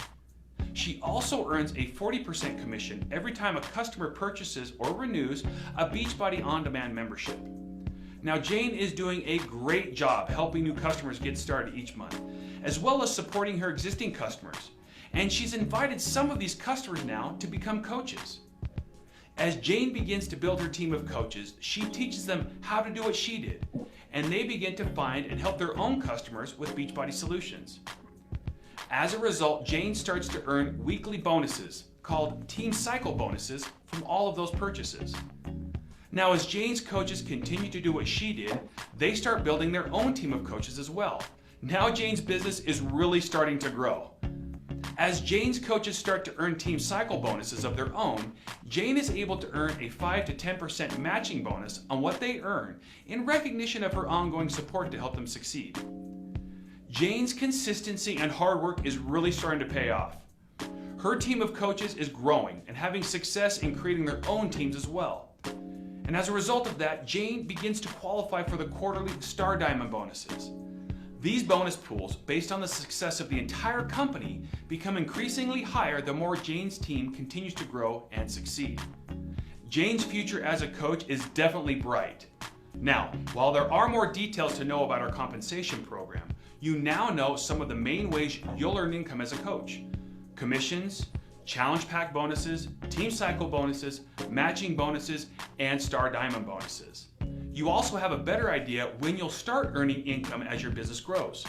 She also earns a 40% commission every time a customer purchases or renews a Beachbody On Demand membership. Now, Jane is doing a great job helping new customers get started each month, as well as supporting her existing customers. And she's invited some of these customers now to become coaches. As Jane begins to build her team of coaches, she teaches them how to do what she did, and they begin to find and help their own customers with Beachbody solutions. As a result, Jane starts to earn weekly bonuses called Team Cycle bonuses from all of those purchases. Now, as Jane's coaches continue to do what she did, they start building their own team of coaches as well. Now Jane's business is really starting to grow. As Jane's coaches start to earn Team Cycle bonuses of their own, Jane is able to earn a 5 to 10% matching bonus on what they earn in recognition of her ongoing support to help them succeed. Jane's consistency and hard work is really starting to pay off. Her team of coaches is growing and having success in creating their own teams as well. And as a result of that, Jane begins to qualify for the quarterly Star Diamond bonuses. These bonus pools, based on the success of the entire company, become increasingly higher the more Jane's team continues to grow and succeed. Jane's future as a coach is definitely bright. Now, while there are more details to know about our compensation program, you now know some of the main ways you'll earn income as a coach: commissions, challenge pack bonuses, Team Cycle bonuses, matching bonuses, and Star Diamond bonuses. You also have a better idea when you'll start earning income as your business grows.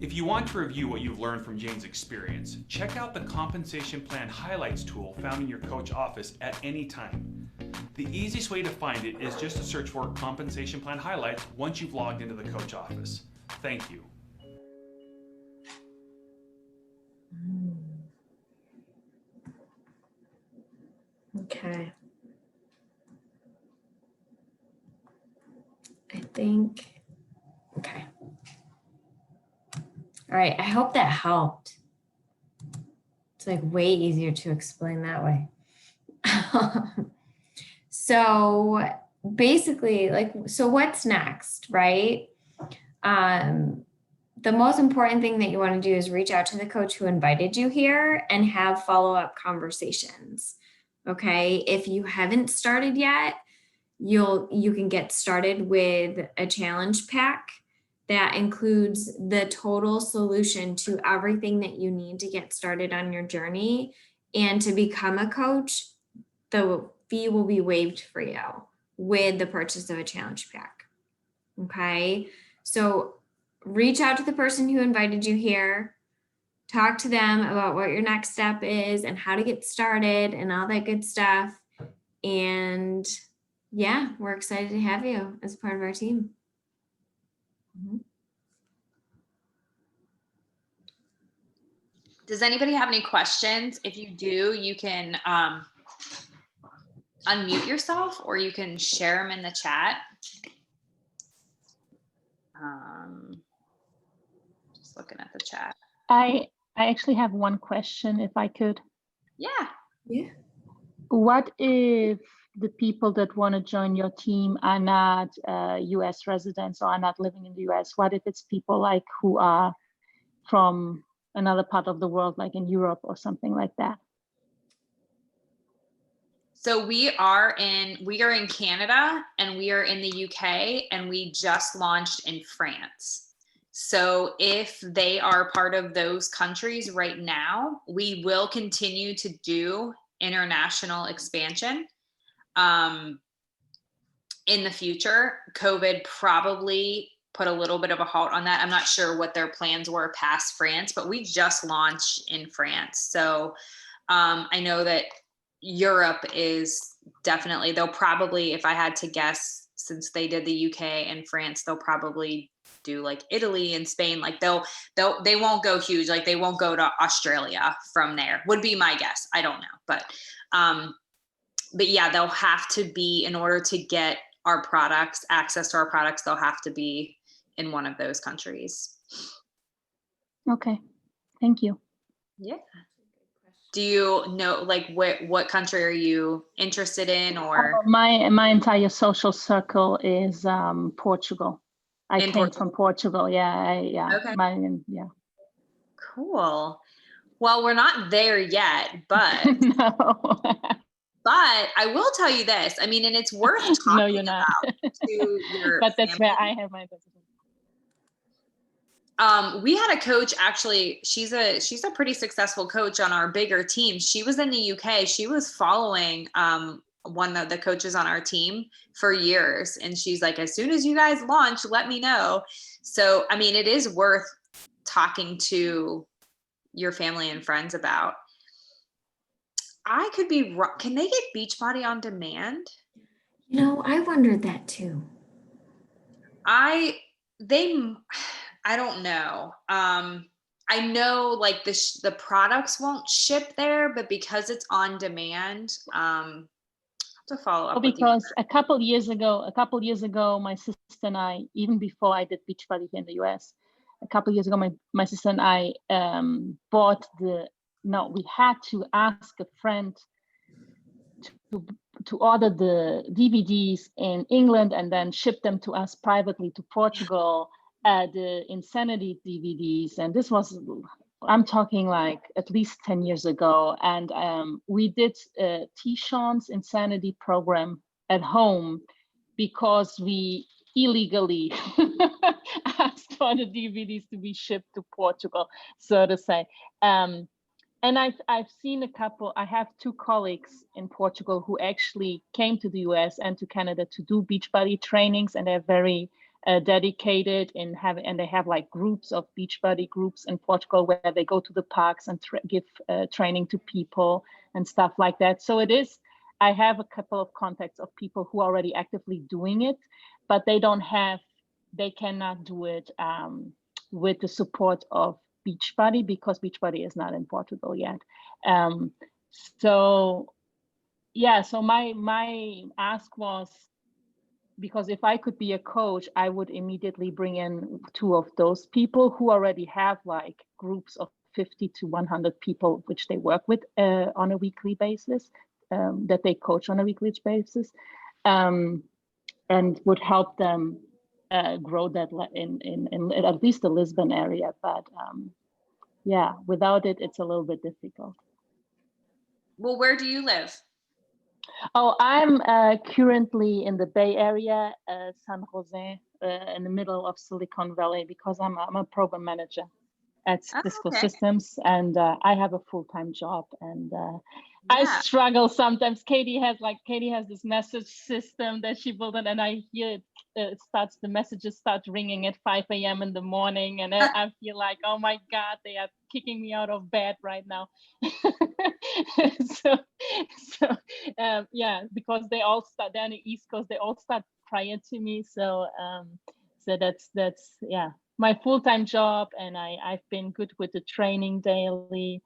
If you want to review what you've learned from Jane's experience, check out the Compensation Plan Highlights tool found in your coach office at any time. The easiest way to find it is just to search for Compensation Plan Highlights once you've logged into the coach office. Thank you. Okay. I think, okay. All right, I hope that helped. It's like way easier to explain that way. So basically, so what's next, right? The most important thing that you want to do is reach out to the coach who invited you here and have follow-up conversations. Okay, if you haven't started yet, you can get started with a challenge pack that includes the total solution to everything that you need to get started on your journey. And to become a coach, the fee will be waived for you with the purchase of a challenge pack. Okay, so reach out to the person who invited you here. Talk to them about what your next step is and how to get started and all that good stuff. And yeah, we're excited to have you as part of our team. Does anybody have any questions? If you do, you can unmute yourself or you can share them in the chat. Just looking at the chat. I actually have one question, if I could. Yeah. Yeah. What if the people that want to join your team are not US residents or are not living in the US? What if it's people like who are from another part of the world, like in Europe or something like that? So we are in Canada and we are in the UK and we just launched in France. So if they are part of those countries right now, we will continue to do international expansion. In the future, COVID probably put a little bit of a halt on that. I'm not sure what their plans were past France, but we just launched in France. So I know that Europe is definitely, they'll probably, if I had to guess, since they did the UK and France, they'll probably do like Italy and Spain. Like they won't go huge. Like they won't go to Australia from there, would be my guess. I don't know. But yeah, they'll have to be, in order to get our products, access to our products, they'll have to be in one of those countries. Okay, thank you. Yeah. Do you know, like, what country are you interested in, or? My entire social circle is Portugal. I came from Portugal. Yeah, Okay. Yeah. Cool. Well, we're not there yet, but No. but I will tell you this. I mean, and it's worth talking No, you're not. about to your But that's family. where I have my business. We had a coach, actually, she's a pretty successful coach on our bigger team. She was in the UK. She was following one of the coaches on our team for years. And she's like, as soon as you guys launch, let me know. So, I mean, it is worth talking to your family and friends about. I could be wrong. Can they get Beachbody on demand? You know, I wondered that too. I don't know. I know like the products won't ship there, but because it's on demand, I have to follow up. Because a couple years ago, my sister and I, even before I did Beachbody here in the US, a couple years ago, my sister and I we had to ask a friend to order the DVDs in England and then ship them to us privately to Portugal, the Insanity DVDs. And this was, I'm talking like at least 10 years ago. And we did T-Sean's Insanity program at home because we illegally asked for the DVDs to be shipped to Portugal, so to say. And I've seen a couple. I have two colleagues in Portugal who actually came to the US and to Canada to do Beachbody trainings, and they're very dedicated and they have like groups of Beachbody groups in Portugal where they go to the parks and give training to people and stuff like that. So it is. I have a couple of contacts of people who are already actively doing it, but they cannot do it with the support of Beachbody because Beachbody is not in Portugal yet. So my ask was, because if I could be a coach, I would immediately bring in two of those people who already have like groups of 50 to 100 people, which they work with on a weekly basis, that they coach on a weekly basis, and would help them grow that in at least the Lisbon area. But without it, it's a little bit difficult. Well, where do you live? Oh, I'm currently in the Bay Area, San Jose, in the middle of Silicon Valley, because I'm a program manager at Cisco Systems, and I have a full-time job, and I struggle sometimes. Katie has this message system that she built, and I hear the messages start ringing at 5 a.m. in the morning, and I feel like, oh my God, they are kicking me out of bed right now. Because they all start down the East Coast, they all start prior to me. So that's my full-time job, and I've been good with the training daily.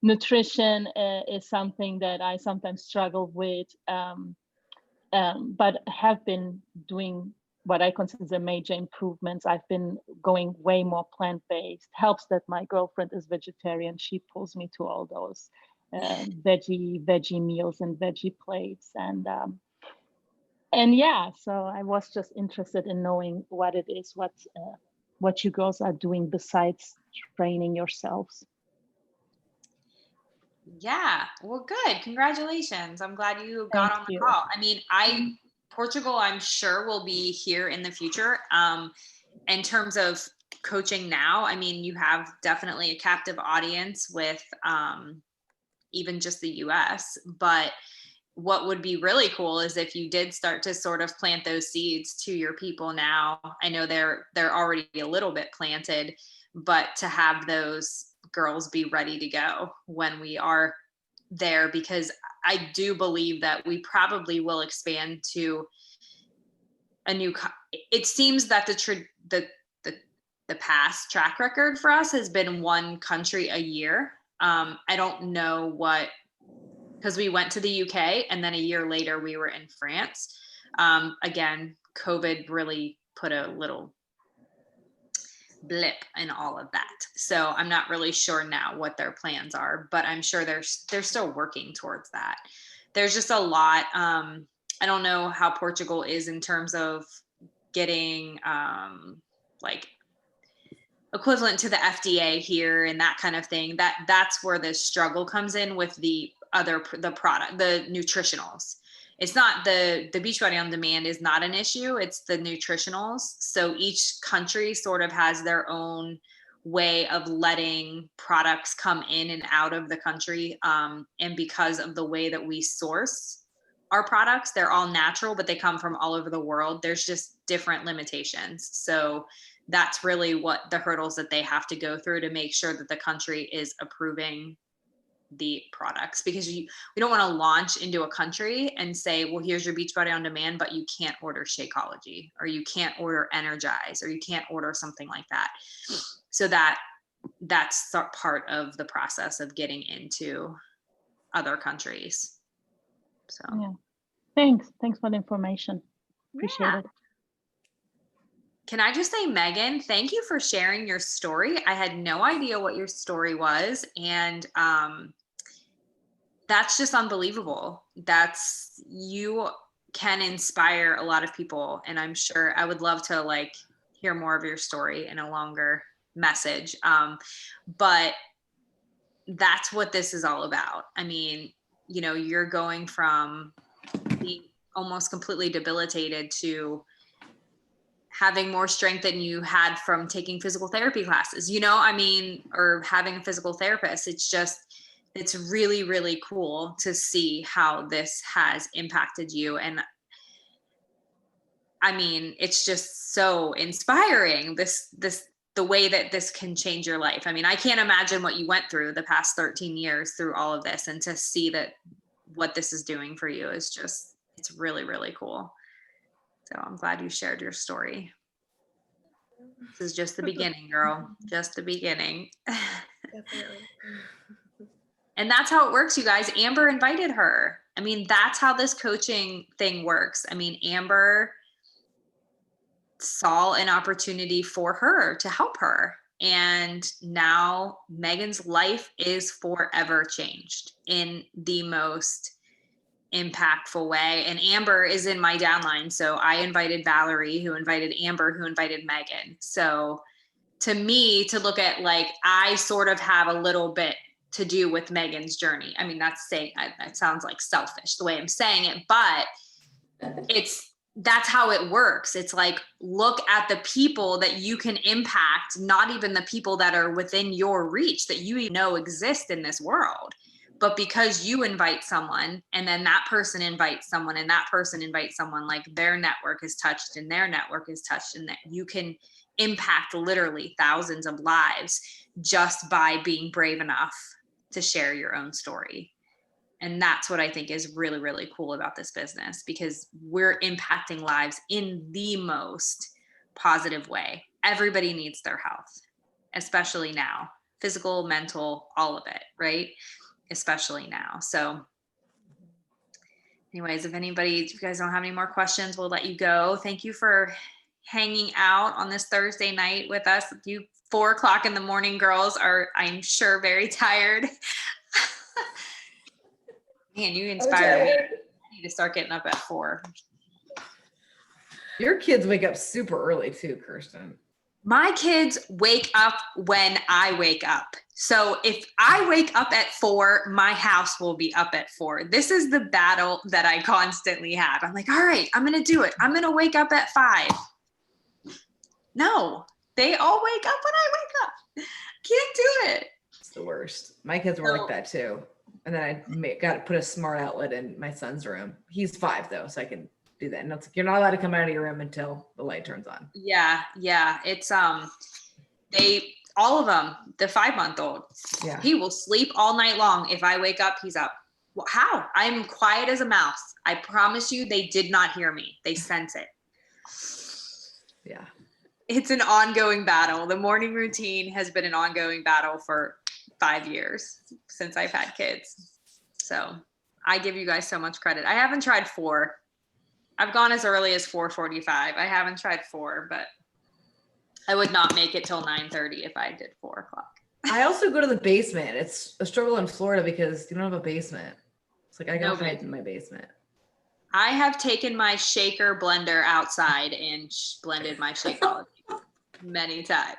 Nutrition is something that I sometimes struggle with, but have been doing what I consider major improvements. I've been going way more plant-based. Helps that my girlfriend is vegetarian. She pulls me to all those veggie meals and veggie plates. And yeah, so I was just interested in knowing what it is, what you girls are doing besides training yourselves. Yeah, well, good. Congratulations. I'm glad you got Thank on the you. call. I mean, Portugal, I'm sure will be here in the future. In terms of coaching now, I mean, you have definitely a captive audience with even just the US, but what would be really cool is if you did start to sort of plant those seeds to your people now. I know they're already a little bit planted, but to have those girls be ready to go when we are there, because I do believe that we probably will expand to a new it seems that the past track record for us has been one country a year. I don't know what, because we went to the UK and then a year later we were in France. Again, COVID really put a little blip in all of that. So I'm not really sure now what their plans are, but I'm sure they're still working towards that. There's just a lot. I don't know how Portugal is in terms of getting like equivalent to the FDA here and that kind of thing. That's where the struggle comes in with the product, the nutritionals. It's not the Beachbody On Demand is not an issue. It's the nutritionals. So each country sort of has their own way of letting products come in and out of the country. And because of the way that we source our products, they're all natural, but they come from all over the world. There's just different limitations. So that's really what the hurdles that they have to go through to make sure that the country is approving the products, because we don't want to launch into a country and say, well, here's your Beachbody On Demand, but you can't order Shakeology, or you can't order Energize, or you can't order something like that. So that's part of the process of getting into other countries. So yeah, thanks for the information. Appreciate it. Can I just say, Megan, thank you for sharing your story. I had no idea what your story was. And that's just unbelievable. You can inspire a lot of people. And I'm sure I would love to hear more of your story in a longer message. But that's what this is all about. I mean, you're going from being almost completely debilitated to having more strength than you had from taking physical therapy classes, or having a physical therapist. It's really, really cool to see how this has impacted you. And I mean, it's just so inspiring, the way that this can change your life. I mean, I can't imagine what you went through the past 13 years through all of this, and to see that what this is doing for you is it's really, really cool. So I'm glad you shared your story. This is just the beginning, girl. Just the beginning. Definitely. And that's how it works, you guys. Amber invited her. I mean, that's how this coaching thing works. I mean, Amber saw an opportunity for her to help her. And now Megan's life is forever changed in the most impactful way. And Amber is in my downline. So I invited Valerie, who invited Amber, who invited Megan. So to me, to look at I sort of have a little bit to do with Megan's journey. I mean, that sounds like selfish the way I'm saying it, but that's how it works. It's look at the people that you can impact, not even the people that are within your reach that you even know exist in this world. But because you invite someone, and then that person invites someone, and that person invites someone, their network is touched and their network is touched, and that you can impact literally thousands of lives just by being brave enough to share your own story. And that's what I think is really, really cool about this business, because we're impacting lives in the most positive way. Everybody needs their health, especially now, physical, mental, all of it, right? Especially now. So anyways, if you guys don't have any more questions, we'll let you go. Thank you for hanging out on this Thursday night with us. You 4:00 in the morning girls are, I'm sure, very tired. Man, you inspire me. I need to start getting up at 4. Your kids wake up super early too, Kirsten. My kids wake up when I wake up. So if I wake up at 4, my house will be up at 4. This is the battle that I constantly have. I'm like, all right, I'm going to do it. I'm going to wake up at 5. No, they all wake up when I wake up. Can't do it. It's the worst. My kids were like that too. And then I got to put a smart outlet in my son's room. He's 5 though, so I can do that. And it's like, you're not allowed to come out of your room until the light turns on. Yeah. It's all of them, the 5-month-old. Yeah. He will sleep all night long. If I wake up, he's up. Well, how? I'm quiet as a mouse. I promise you, they did not hear me. They sense it. Yeah. It's an ongoing battle. The morning routine has been an ongoing battle for 5 years since I've had kids. So I give you guys so much credit. I haven't tried 4. I've gone as early as 4:45. I haven't tried 4, but I would not make it till 9:30 if I did 4 o'clock. I also go to the basement. It's a struggle in Florida because you don't have a basement. It's like I gotta hide in my basement. I have taken my shaker blender outside and blended my Shakeology many times.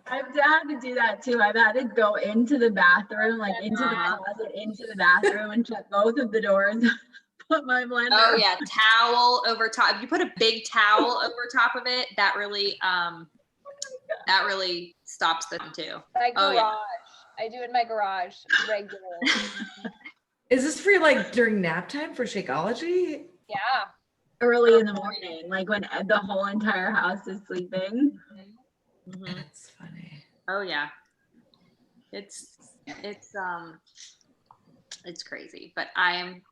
I've had to do that too. I've had to go into the bathroom, like into the closet, into the bathroom, and shut both of the doors. Put my blender. Oh yeah, towel over top. If you put a big towel over top of it, that really stops them too. My garage. Oh, yeah. I do it in my garage regularly. Is this for like during nap time for Shakeology? Yeah. Early in the morning, like when the whole entire house is sleeping. Mhm. That's funny. Oh yeah, it's crazy, but I am